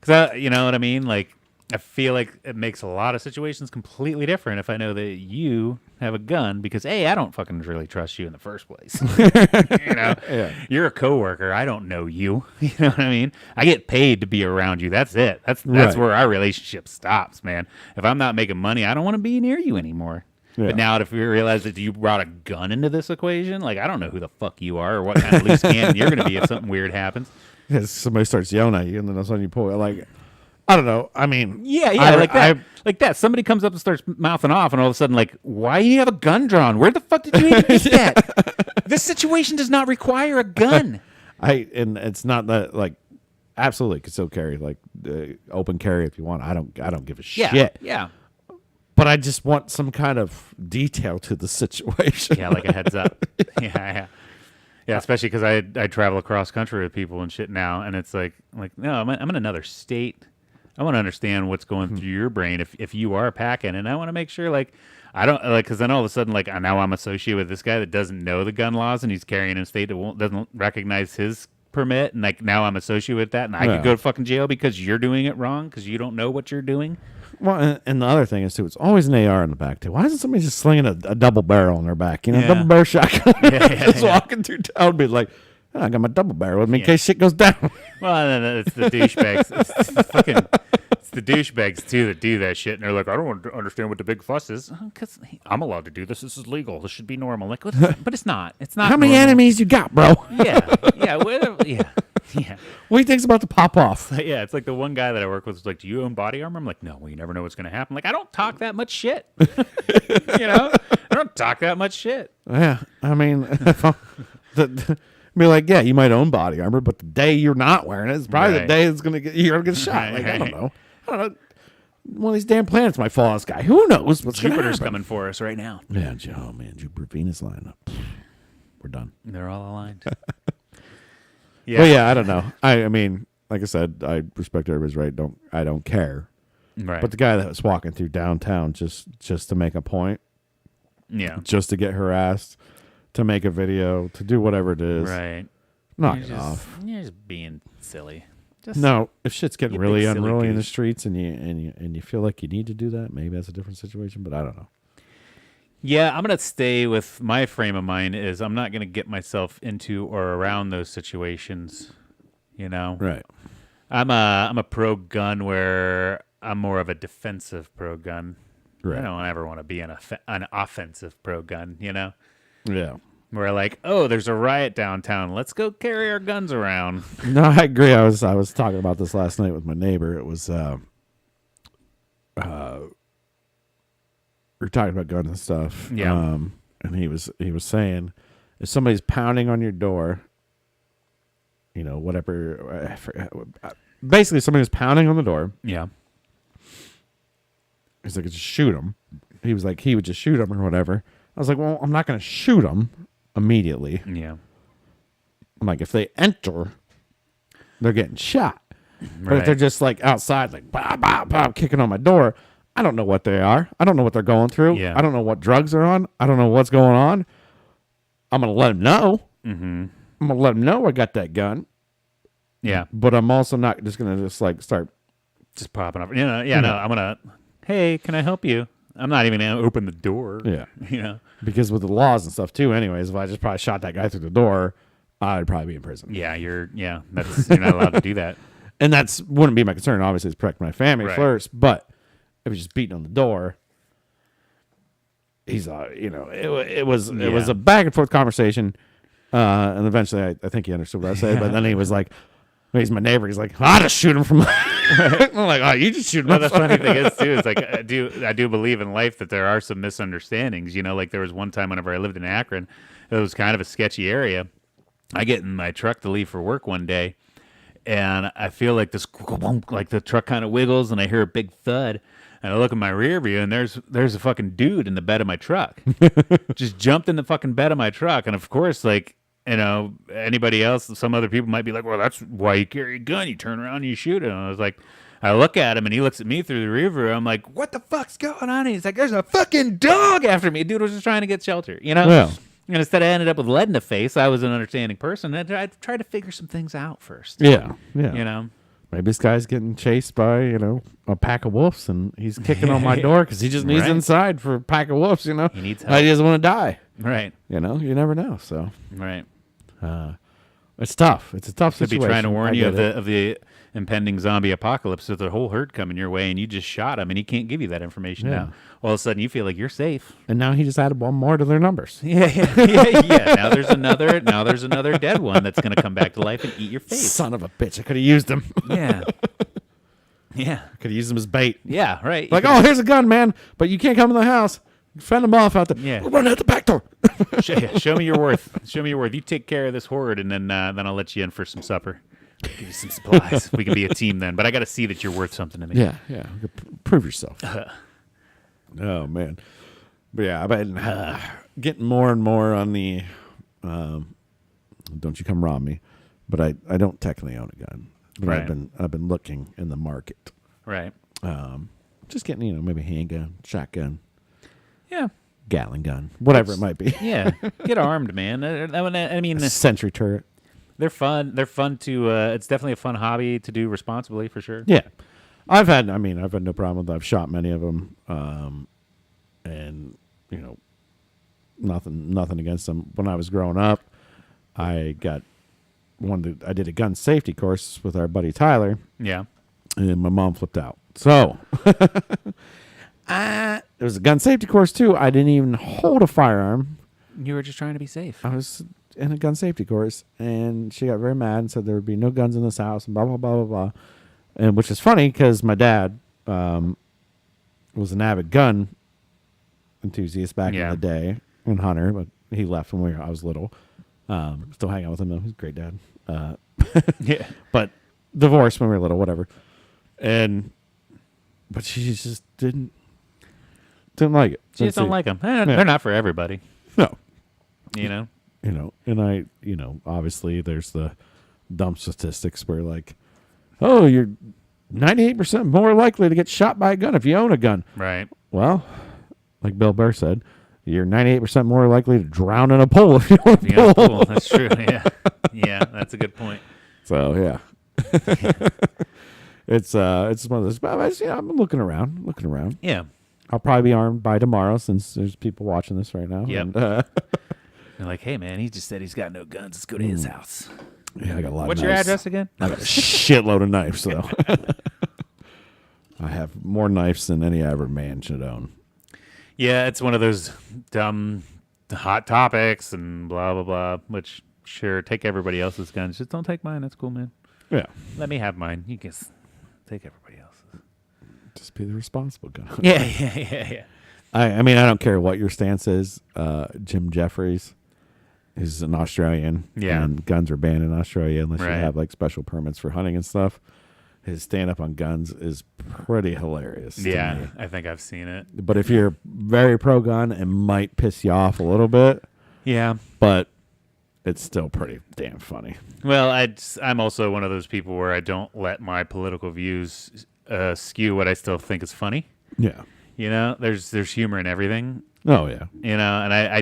Because, you know what I mean? Like, I feel like it makes a lot of situations completely different if I know that you have a gun because, A, I don't fucking really trust you in the first place. You're a coworker. I don't know you. You know what I mean? I get paid to be around you. That's it. That's where our relationship stops, man. If I'm not making money, I don't want to be near you anymore. Yeah. But now if we realize that you brought a gun into this equation, like, I don't know who the fuck you are or what kind of loose cannon you're going to be if something weird happens. Yeah, somebody starts yelling at you and then all of a sudden you pull it. Like, I don't know. I mean, like that. Somebody comes up and starts mouthing off, and all of a sudden, like, why do you have a gun drawn? Where the fuck did you even get that? This situation does not require a gun. And it's not that, like, absolutely could still carry, like, open carry if you want. I don't give a shit. Yeah. But I just want some kind of detail to the situation. Yeah, like a heads up. Yeah, especially because I travel across country with people and shit now, and it's like no, I'm in another state. I want to understand what's going through your brain if you are packing, and I want to make sure like I don't like because then all of a sudden like now I'm associated with this guy that doesn't know the gun laws and he's carrying in a state that doesn't recognize his permit, and like now I'm associated with that, and I could go to fucking jail because you're doing it wrong because you don't know what you're doing. Well, and the other thing is too, it's always an AR in the back too. Why isn't somebody just slinging a double barrel in their back? You know, double barrel shotgun. Just walking through town, be like, oh, I got my double barrel with me in case shit goes down. Well, and then it's the douchebags. It's the douchebags too that do that shit, and they're like, I don't understand what the big fuss is because I'm allowed to do this. This is legal. This should be normal. Like, but it's not. It's not. How many enemies you got, bro? Yeah. What do you think's about to pop off? Yeah, it's like the one guy that I work with was like, do you own body armor? I'm like, no. Well, you never know what's going to happen. Like, I don't talk that much shit. You know, I don't talk that much shit. Yeah, I mean, be like, yeah, you might own body armor, but the day you're not wearing it is probably the day it's you're gonna get shot. Like, I don't know. One of these damn planets might fall on the sky. Who knows what's going to happen? Jupiter's coming for us right now. Yeah, oh man, Jupiter Venus line up. We're done. They're all aligned. Well, yeah, I don't know. I mean, like I said, I respect everybody's right. I don't care. Right. But the guy that was walking through downtown just to make a point, just to get harassed, to make a video, to do whatever it is, right? Knock it off. You're just being silly. No, if shit's getting really unruly in the streets and you feel like you need to do that, maybe that's a different situation. But I don't know. Yeah, I'm gonna stay with my frame of mind. Is I'm not gonna get myself into or around those situations. You know, right? I'm a pro gun where I'm more of a defensive pro gun. Right. I don't ever want to be an offensive pro gun. You know. Yeah. We're like, oh, there's a riot downtown. Let's go carry our guns around. No, I agree. I was talking about this last night with my neighbor. It was we were talking about guns and stuff. Yeah. And he was saying if somebody's pounding on your door, you know, whatever. Basically, somebody was pounding on the door. Yeah. He's like, just shoot him. He was like, he would just shoot him or whatever. I was like, well, I'm not going to shoot him immediately. Yeah. I'm like, if they enter, they're getting shot. Right. But if they're just like outside, like, bah, bah, bah, kicking on my door, I don't know what they are. I don't know what they're going through. Yeah. I don't know what drugs are on. I don't know what's going on. I'm going to let them know. Mm-hmm. I'm going to let them know I got that gun. Yeah. But I'm also not just going to just like start. Just popping up. You know, yeah, no, I'm going to, hey, can I help you? I'm not even going to open the door. Yeah. You know? Because with the laws and stuff too, anyways, if I just probably shot that guy through the door, I'd probably be in prison. Yeah, you're not allowed to do that. And that's wouldn't be my concern. Obviously, it's protect my family first. But if he's just beating on the door, he's it was a back and forth conversation, and eventually I think he understood what I said. But then he was like, he's my neighbor. He's like, I'll just shoot him from. I'm like, oh, you just shoot him. No, the funny thing is too is like I do believe in life that there are some misunderstandings. You know, like there was one time whenever I lived in Akron, it was kind of a sketchy area. I get in my truck to leave for work one day, and I feel like the truck kind of wiggles, and I hear a big thud. And I look in my rear view, and there's a fucking dude in the bed of my truck, just jumped in the fucking bed of my truck. And of course, like, you know, anybody else, some other people might be like, well, that's why you carry a gun. You turn around and you shoot him. And I was like, I look at him, and he looks at me through the rear view. I'm like, what the fuck's going on? And he's like, there's a fucking dog after me. Dude was just trying to get shelter, you know? Yeah. And instead I ended up with lead in the face. I was an understanding person. And I tried to figure some things out first. Yeah. You know? Maybe this guy's getting chased by, you know, a pack of wolves, and he's kicking on my door because he just needs inside for a pack of wolves, you know? He needs help. He doesn't want to die. Right. You know? You never know, so. Right. It's tough. It's a tough Could situation. be trying to warn you of the impending zombie apocalypse. There's a whole herd coming your way, and you just shot him, and he can't give you that information now. All of a sudden, you feel like you're safe. And now he just added one more to their numbers. Yeah. Now there's another dead one that's going to come back to life and eat your face. Son of a bitch! I could have used him. Yeah. Could have used him as bait. Yeah. Right. Like, oh, here's a gun, man, but you can't come in the house. Fend them off out there. Yeah. We're running out the back door. Show me your worth. Show me your worth. You take care of this horde, and then I'll let you in for some supper. Give you some supplies. We can be a team then. But I got to see that you're worth something to me. Yeah. Prove yourself. Oh man, but yeah, I've been getting more and more on the. Don't you come rob me, but I don't technically own a gun. But right. I've been looking in the market. Right. Just getting, maybe a handgun, shotgun, Yeah. Gatling gun, whatever it might be. Yeah. Get armed, man. I mean, A sentry turret. they're fun. They're fun to. It's definitely a fun hobby to do responsibly, for sure. Yeah. I've had no problem with it. I've shot many of them. And, nothing against them. When I was growing up, I did a gun safety course with our buddy Tyler. Yeah. And my mom flipped out. So there was a gun safety course too. I didn't even hold a firearm. You were just trying to be safe. I was in a gun safety course, and she got very mad and said there would be no guns in this house and blah, blah, blah, blah, blah. And which is funny because my dad was an avid gun enthusiast back in the day and hunter, but he left when I was little. Still hang out with him though. He's a great dad. Yeah. But divorced when we were little, whatever. But she just didn't like it. She just don't like them. They're not for everybody. No. And obviously there's the dumb statistics where like, oh, you're 98% more likely to get shot by a gun if you own a gun. Right. Well, like Bill Burr said, you're 98% more likely to drown in a pool if you own a pool. That's true. Yeah. Yeah, that's a good point. So, yeah. It's one of those. But I'm looking around. Yeah. I'll probably be armed by tomorrow since there's people watching this right now. Yep. And, They're like, hey, man, he just said he's got no guns. Let's go to his house. yeah, I got a lot What's of your knives. address again? I got a shitload of knives, though. I have more knives than any average man should own. Yeah, it's one of those dumb hot topics and blah, blah, blah, which, sure, take everybody else's guns. Just don't take mine. That's cool, man. Yeah. Let me have mine. You can take everybody else's. Just be the responsible gun. Yeah. I mean, I don't care what your stance is. Jim Jeffries is an Australian. Yeah. And guns are banned in Australia unless you Right. have like special permits for hunting and stuff. His stand up on guns is pretty hilarious. to Yeah, me. I think I've seen it. But if you're very pro gun, it might piss you off a little bit, Yeah. but it's still pretty damn funny. Well, I'm also one of those people where I don't let my political views skew what I still think is funny. Yeah. There's humor in everything. Oh, yeah. And I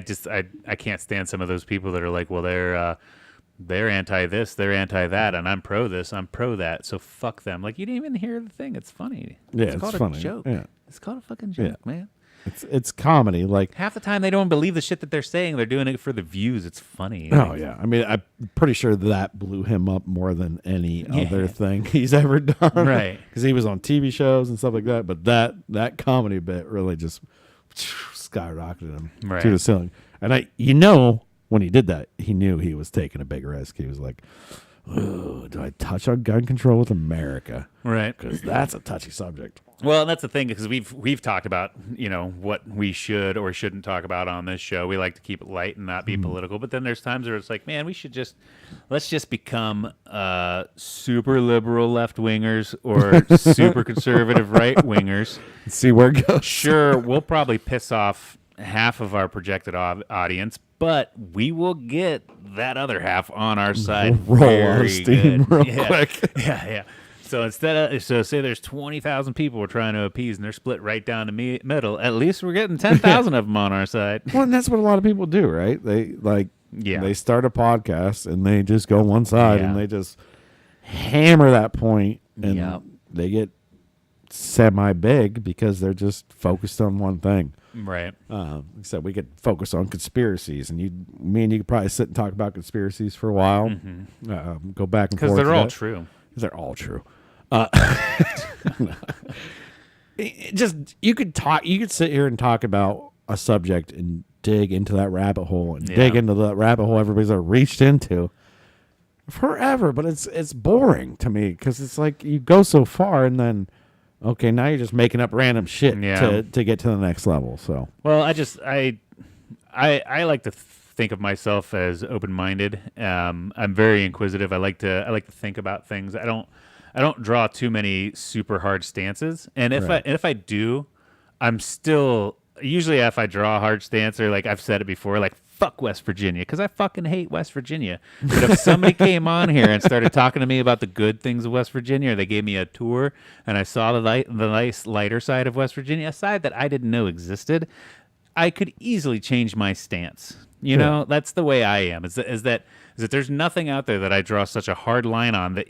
can't stand some of those people that are like, well, they're anti this, they're anti that, and I'm pro this, I'm pro that. So fuck them. Like, you didn't even hear the thing. It's funny. Yeah, it's called funny. a joke. Yeah. It's called a fucking joke, man. It's comedy. Like, Half the time they don't believe the shit that they're saying. They're doing it for the views. It's funny. oh, yeah. I mean, I'm pretty sure that blew him up more than any other thing he's ever done. Right. Because he was on TV shows and stuff like that. But that comedy bit really just skyrocketed him Right. to the ceiling. And when he did that, he knew he was taking a big risk. He was like, oh, do I touch on gun control with America? Right. Because that's a touchy subject. Well, that's the thing, because we've talked about what we should or shouldn't talk about on this show. We like to keep it light and not be political, but then there's times where it's like, man, let's just become super liberal left wingers or super conservative right wingers. See where it goes. Sure, we'll probably piss off half of our projected audience, but we will get that other half on our side. Roll out very of steam good. real quick. Yeah. So say there's 20,000 people we're trying to appease, and they're split right down the middle. At least we're getting 10,000 of them on our side. Well, and that's what a lot of people do, right? They start a podcast and they just go one side and they just hammer that point, and they get semi-big because they're just focused on one thing. Right. Like I said, we could focus on conspiracies, and me and you could probably sit and talk about conspiracies for a while. Go back and forth Because they're all true. They're all true. You could sit here and talk about a subject and dig into that rabbit hole and dig into the rabbit hole everybody's reached into forever, but it's boring to me because it's like you go so far and then okay, now you're just making up random shit to get to the next level. So well, I like to think of myself as open-minded. I'm very inquisitive. I like to think about things. I don't draw too many super hard stances, and if I do, I'm still usually if I draw a hard stance or like I've said it before, like fuck West Virginia because I fucking hate West Virginia. But if somebody came on here and started talking to me about the good things of West Virginia, or they gave me a tour and I saw the nice lighter side of West Virginia, a side that I didn't know existed, I could easily change my stance. You know, that's the way I am. Is that there's nothing out there that I draw such a hard line on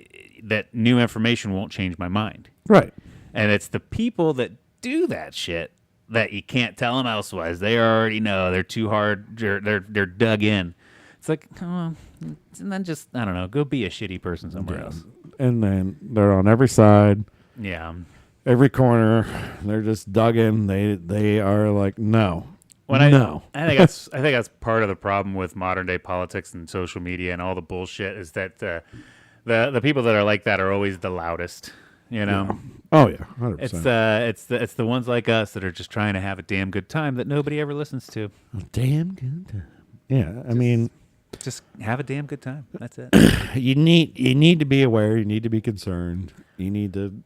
that new information won't change my mind. Right. And it's the people that do that shit that you can't tell them elsewise. They already know. They're too hard. They're dug in. It's like, and then just, I don't know, go be a shitty person somewhere else. And then they're on every side. Yeah. Every corner. They're just dug in. They are like, no. I think that's part of the problem with modern day politics and social media and all the bullshit is that the people that are like that are always the loudest. You know? Yeah. Oh yeah, 100%. It's the ones like us that are just trying to have a damn good time that nobody ever listens to. A damn good time. Yeah, I mean, just have a damn good time. That's it. You need to be aware. You need to be concerned. You need to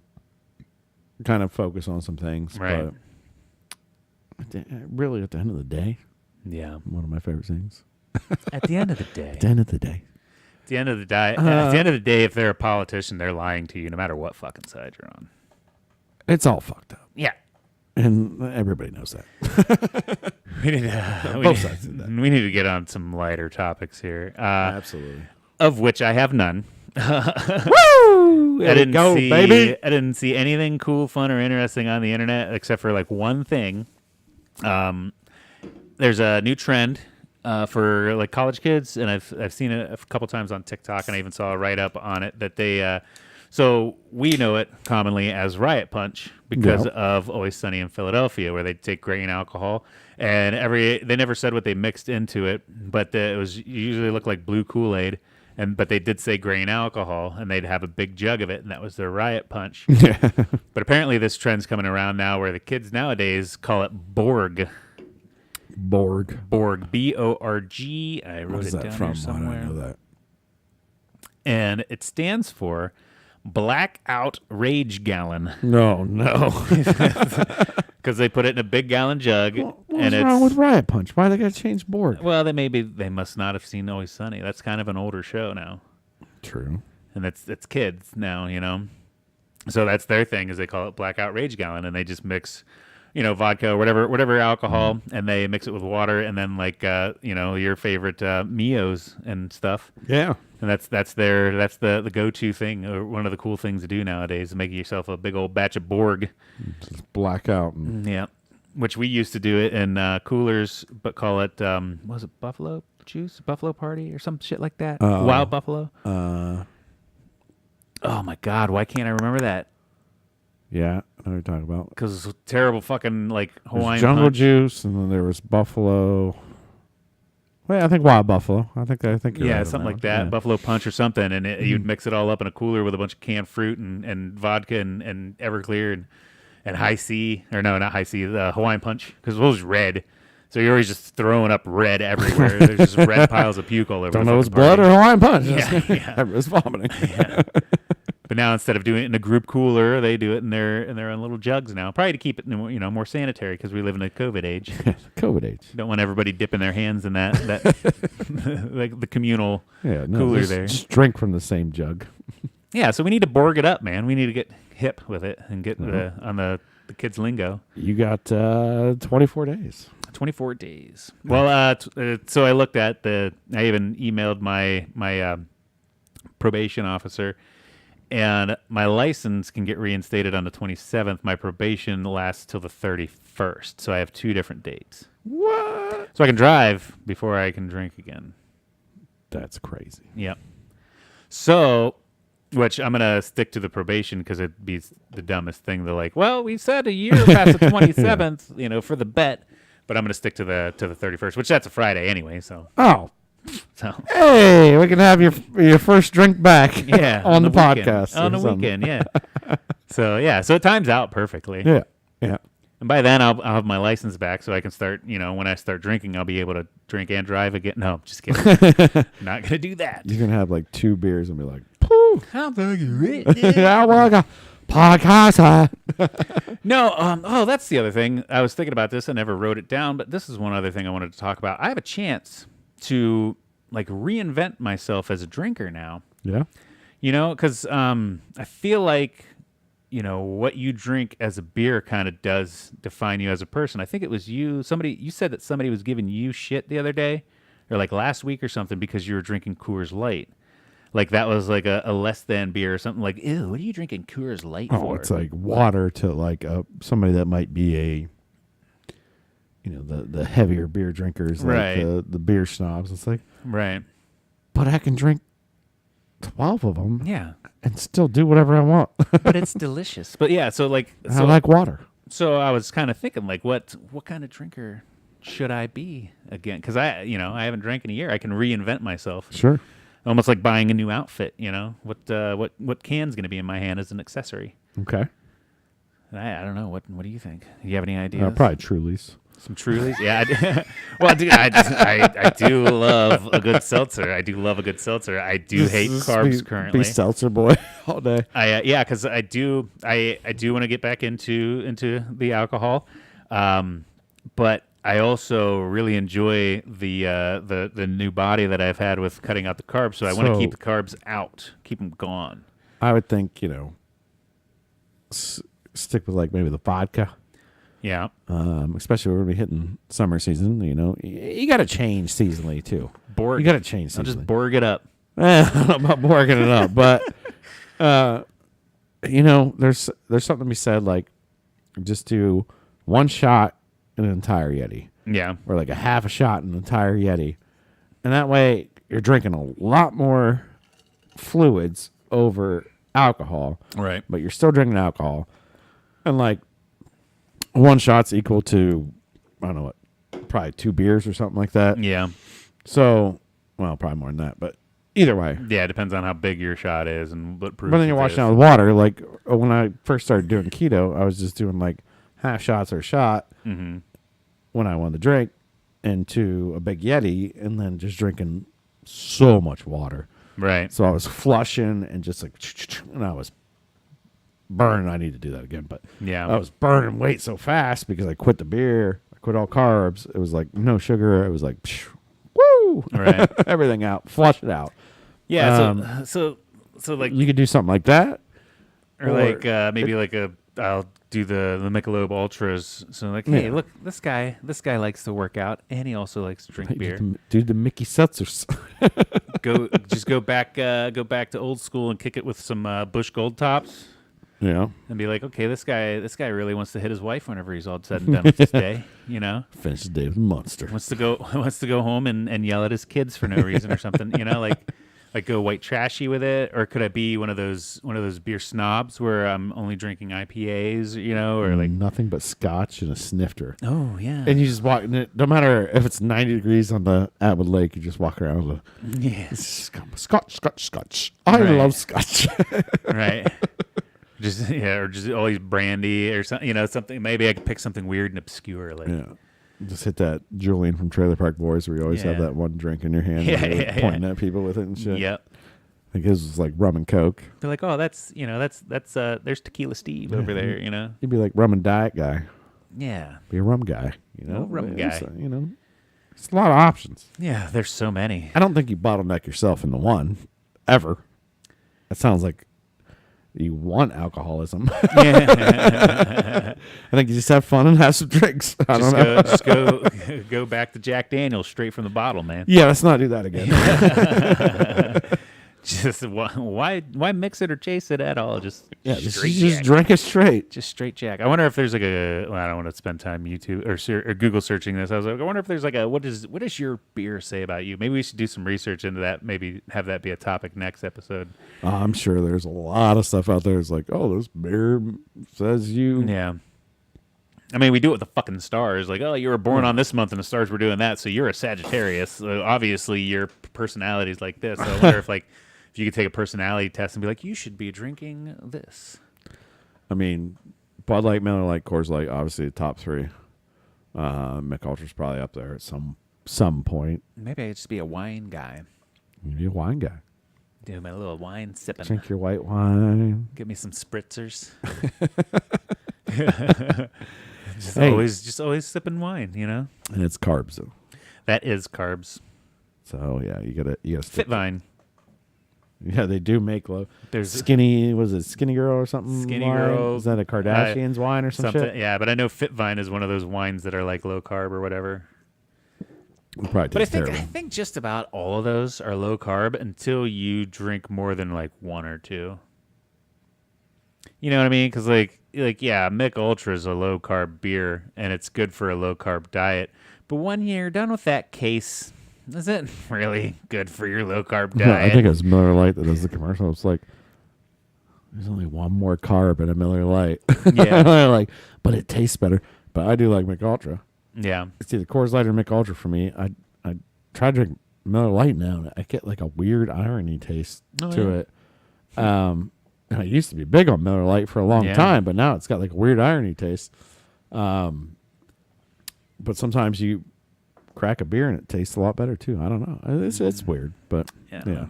kind of focus on some things. Right. But really, at the end of the day, yeah, one of my favorite things. At the end of the day. At the end of the day. At the end of the day, if they're a politician, they're lying to you no matter what fucking side you're on. It's all fucked up. Yeah. And everybody knows that. We need to get on some lighter topics here. Absolutely. Of which I have none. Woo! I didn't go, see, baby. I didn't see anything cool, fun, or interesting on the internet except for like one thing. There's a new trend for like college kids, and I've seen it a couple times on TikTok, and I even saw a write up on it that they. So we know it commonly as Riot Punch because of Always Sunny in Philadelphia, where they take grain alcohol, and they never said what they mixed into it, but it was usually looked like blue Kool-Aid, but they did say grain alcohol, and they'd have a big jug of it, and that was their Riot Punch. But apparently this trend's coming around now, where the kids nowadays call it Borg. Borg. B-O-R-G. I wrote it down here somewhere. I know that. And it stands for Blackout Rage Gallon. No. Because they put it in a big gallon jug. What's wrong with Riot Punch? Why they got to change Borg? Well, they must not have seen Always Sunny. That's kind of an older show now. True. And it's kids now, you know. So that's their thing, is they call it Blackout Rage Gallon, and they just mix, you know, vodka or whatever alcohol, and they mix it with water, and then like you know, your favorite Mios and stuff. Yeah. And that's the go-to thing, or one of the cool things to do nowadays, is make yourself a big old batch of Borg. Just black out. Yeah, which we used to do it in coolers, but call it was it Buffalo Juice, Buffalo Party, or some shit like that? Wild Buffalo. Oh my God, why can't I remember that? Yeah, I know what you're talking about. Because it's terrible fucking like Hawaiian Jungle Punch. Juice, and then there was Buffalo. Wait, I think Wild Buffalo. I think you're Yeah, right something on like that. that. Yeah. Buffalo Punch or something, and you'd mix it all up in a cooler with a bunch of canned fruit and vodka and Everclear and High C, or no, not High C, the Hawaiian Punch, because it was red. So you're always just throwing up red everywhere. There's just red piles of puke all over. Don't the know it's fucking blood party. or Hawaiian Punch. Yeah. I was vomiting. Yeah. But now instead of doing it in a group cooler, they do it in their own little jugs now. Probably to keep it, you know, more sanitary, because we live in a COVID age. COVID age. Don't want everybody dipping their hands in that like the communal cooler just, there. Just drink from the same jug. Yeah, so we need to Borg it up, man. We need to get hip with it and get on the kids' lingo. You got 24 days. 24 days. Well, so I looked at I even emailed my probation officer, and my license can get reinstated on the 27th. My probation lasts till the 31st, so I have 2 different dates. What? So I can drive before I can drink again. That's crazy. Yep. So, which I'm going to stick to the probation, because it'd be the dumbest thing to like, well, we said a year past the 27th, you know, for the bet, but I'm going to stick to the 31st, which that's a Friday anyway, so. Oh. So. Hey, we can have your first drink back on the weekend. podcast. On the weekend, yeah. So it times out perfectly. Yeah. Yeah. And by then, I'll have my license back, so I can start, you know, when I start drinking, I'll be able to drink and drive again. No, just kidding. Not going to do that. You're going to have like 2 beers and be like, poof. How fucking I want a podcast. No, that's the other thing. I was thinking about this. I never wrote it down, but this is one other thing I wanted to talk about. I have a chance to like reinvent myself as a drinker now. Yeah. Because I feel like, what you drink as a beer kind of does define you as a person. I think it was you said that somebody was giving you shit the other day or like last week or something because you were drinking Coors Light. Like that was like a less than beer or something like, ew, what are you drinking Coors Light for? Oh, it's like water to like somebody that might be a, the heavier beer drinkers, like the beer snobs. It's like, right. But I can drink 12 of them. Yeah. And still do whatever I want. But it's delicious. But yeah, so like. I like water. So I was kind of thinking like, what kind of drinker should I be again? Because I haven't drank in a year. I can reinvent myself. Sure. Almost like buying a new outfit, What can's going to be in my hand as an accessory? Okay. I don't know. What do you think? Do you have any ideas? Probably Trulies. Some Trulies? Yeah. Well, dude, I do love a good seltzer. I do love a good seltzer. I do hate carbs currently. Be seltzer boy all day. Because I do want to get back into the alcohol, but I also really enjoy the new body that I've had with cutting out the carbs. So I want to keep the carbs out, keep them gone. I would think stick with like maybe the vodka. Yeah. Especially when we're hitting summer season. You got to change seasonally too. Borg. You got to change seasonally. I'll just Borg it up. I don't know about Borging it up, but there's something to be said like just do one shot in an entire Yeti. Yeah. Or like a half a shot in an entire Yeti. And that way you're drinking a lot more fluids over alcohol. Right. But you're still drinking alcohol. And like one shot's equal to, I don't know what, probably 2 beers or something like that. Yeah. So, well, probably more than that. But either way. Yeah, it depends on how big your shot is and what proof. But then you're washing out with water. Like when I first started doing keto, I was just doing like half shots or a shot. Mm-hmm. When I wanted to drink into a big Yeti and then just drinking so much water. Right. So I was flushing and just like, and I was burning. I need to do that again. But yeah, I was burning weight so fast because I quit the beer. I quit all carbs. It was like no sugar. It was like, woo, right. Everything out, flush it out. Yeah. So like you could do something like that. Or like maybe like I'll do the Michelob Ultras. So like, hey, look, this guy likes to work out, and he also likes to drink beer. Do the Mickey Seltzers. go back to old school and kick it with some Busch Gold Tops. Yeah, and be like, okay, this guy really wants to hit his wife whenever he's all said and done with his day. Finish the day with a monster. Wants to go home and yell at his kids for no reason or something. Like go white trashy with it, or could I be one of those beer snobs where I'm only drinking IPAs, or like nothing but scotch and a snifter. Oh yeah, and you just walk. No matter if it's 90 degrees on the Atwood Lake, you just walk around with scotch. I love scotch. Right. Or just always brandy or something. Something. Maybe I could pick something weird and obscure, like. Yeah. Just hit that Julian from Trailer Park Boys where you always have that one drink in your hand and pointing at people with it and shit. Yep. I think his was like rum and Coke. They're like, oh, that's there's Tequila Steve over there, You'd be like rum and diet guy. Yeah. Be a rum guy, rum guy. It's a lot of options. Yeah, there's so many. I don't think you bottleneck yourself into one, ever. That sounds like you want alcoholism. Yeah. I think you just have fun and have some drinks. I don't know. Just go back to Jack Daniels straight from the bottle, man. Yeah, let's not do that again. Just why mix it or chase it at all? Just drink it straight. Just straight Jack. I wonder if there's like I don't want to spend time YouTube or Google searching this. I was like, I wonder if there's like what does your beer say about you? Maybe we should do some research into that. Maybe have that be a topic next episode. I'm sure there's a lot of stuff out there. It's like, oh, this beer says you. Yeah. I mean, we do it with the fucking stars. Like, oh, you were born on this month, and the stars were doing that, so you're a Sagittarius. So obviously, your personality is like this. So I wonder if you could take a personality test and be like, you should be drinking this. I mean, Bud Light, Miller Lite, Coors Light, obviously the top 3. Mick Ultra's probably up there at some point. Maybe I'd just be a wine guy. Maybe a wine guy. Do my little wine sipping. Drink your white wine. Give me some spritzers. Just always sipping wine, And it's carbs, though. That is carbs. So yeah, you gotta stick. Fitvine. Yeah, they do make low. There's Skinny, was it Skinny Girl or something? Skinny wine? Girl. Is that a Kardashian's wine or some shit? Yeah, but I know Fitvine is one of those wines that are like low carb or whatever. It probably But I tastes think terrible. just about all of those are low carb until you drink more than like one or two. You know what I mean? Because yeah, Mick Ultra is a low carb beer and it's good for a low carb diet. But when you're done with that case, is it really good for your low carb diet? No, I think it was Miller Lite that does the commercial. It's like, there's only one more carb in a Miller Lite. Yeah. Like, but it tastes better. But I do like Mick Ultra. Yeah. It's either Coors Light or Mick Ultra for me. I try to drink Miller Lite now, and I get like a weird irony taste to it. I used to be big on Miller Lite for a long time, but now it's got like a weird irony taste. But sometimes you crack a beer and it tastes a lot better too. I don't know. It's weird, but yeah.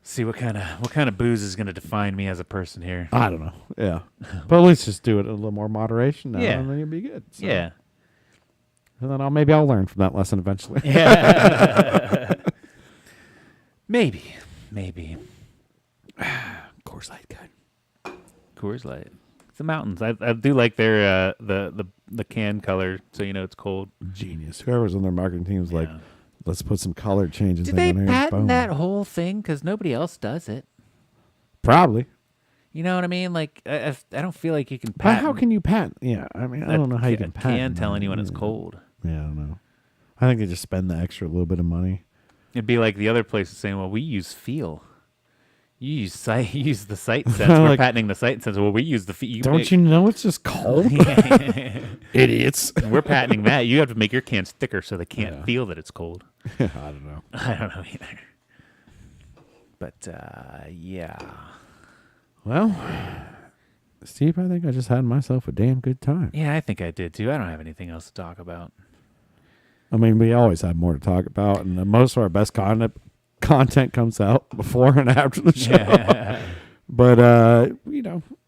See what kind of booze is going to define me as a person here. I don't know. Yeah, but at least just do it in a little more moderation now, and then you'll be good. So. Yeah. And then maybe I'll learn from that lesson eventually. Yeah. Maybe. Coors Light, good. Coors Light. It's the mountains. I do like their the can color, so you know it's cold. Genius. Whoever's on their marketing team was like, let's put some color changes. Did they in there. patent that whole thing? Because nobody else does it. Probably. You know what I mean? Like I don't feel like you can But patent. how can you patent? Yeah, I mean, I don't know how you can patent. Can tell anyone it's cold. Yeah, I don't know. I think they just spend the extra little bit of money. It'd be like the other places saying, "Well, we use feel. You use sight. You use the sight sense. We're patenting the sight sense. Well, we use the feel. Don't you know it's just cold? Idiots. We're patenting that. You have to make your cans thicker so they can't feel that it's cold. I don't know. I don't know either. But yeah. Well, Steve, I think I just had myself a damn good time. Yeah, I think I did too. I don't have anything else to talk about. I mean, we always have more to talk about, and most of our best content comes out before and after the show. Yeah. But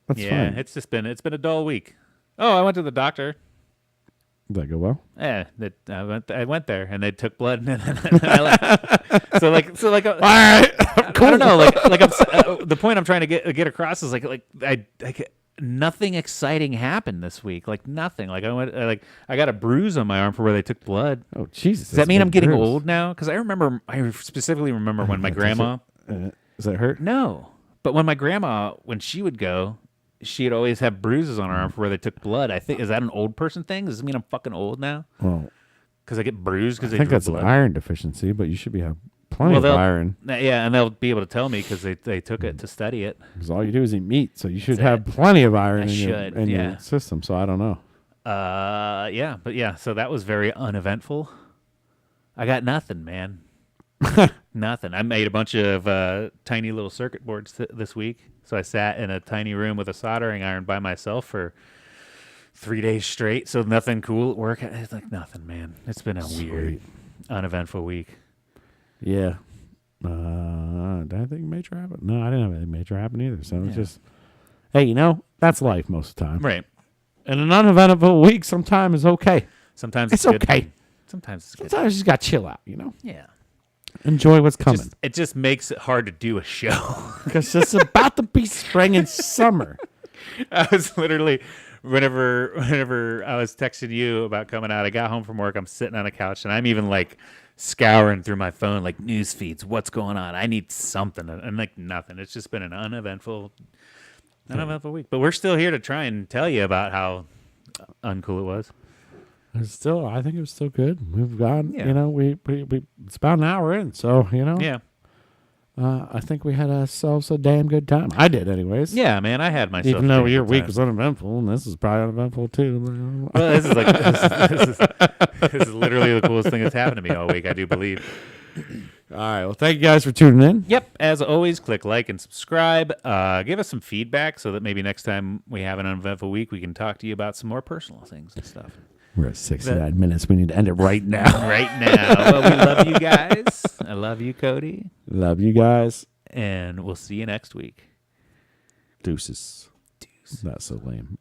that's fine. It's been a dull week. Oh, I went to the doctor. Did that go well? Yeah, I went there and they took blood and then I left. All right, cool. I don't know. The point I'm trying to get across is nothing exciting happened this week. Like nothing. Like I got a bruise on my arm for where they took blood. Oh Jesus! Does that mean I'm getting old now? Because I specifically remember when my grandma. Does that hurt? No, but when my grandma, when she would go, she'd always have bruises on her arm for where they took blood. I think, is that an old person thing? Does it mean I'm fucking old now? Well, because I get bruised because I think that's blood. An iron deficiency, but you should have plenty of iron. Yeah, and they'll be able to tell me because they took it to study it. Because all you do is eat meat, so you should have plenty of iron in your system. So I don't know. So that was very uneventful. I got nothing, man. Nothing. I made a bunch of tiny little circuit boards this week. So I sat in a tiny room with a soldering iron by myself for 3 days straight. So nothing cool at work. It's like nothing, man. It's been a weird, uneventful week. Yeah. Did anything major happen? No, I didn't have anything major happen either. So it's just, hey, that's life most of the time. Right. And an uneventful week sometimes is okay. Sometimes it's okay. Sometimes it's good. Sometimes you just got to chill out, Yeah. Enjoy what's coming. It just makes it hard to do a show. Because it's about to be spring and summer. I was literally, whenever I was texting you about coming out, I got home from work, I'm sitting on a couch, and I'm even scouring through my phone, news feeds. What's going on? I need something. And nothing. It's just been an uneventful week. But we're still here to try and tell you about how uncool it was. I think it was still good. We've gone, we it's about an hour in, so Yeah. I think we had ourselves a damn good time. I did, anyways. Yeah, man, I had myself. Even though your week was uneventful, and this is probably uneventful too. Well, this is literally the coolest thing that's happened to me all week. I do believe. All right. Well, thank you guys for tuning in. Yep. As always, click like and subscribe. Give us some feedback so that maybe next time we have an uneventful week, we can talk to you about some more personal things and stuff. We're at 69 minutes. We need to end it right now. Right now. Well, we love you guys. I love you, Cody. Love you guys. And we'll see you next week. Deuces. That's so lame.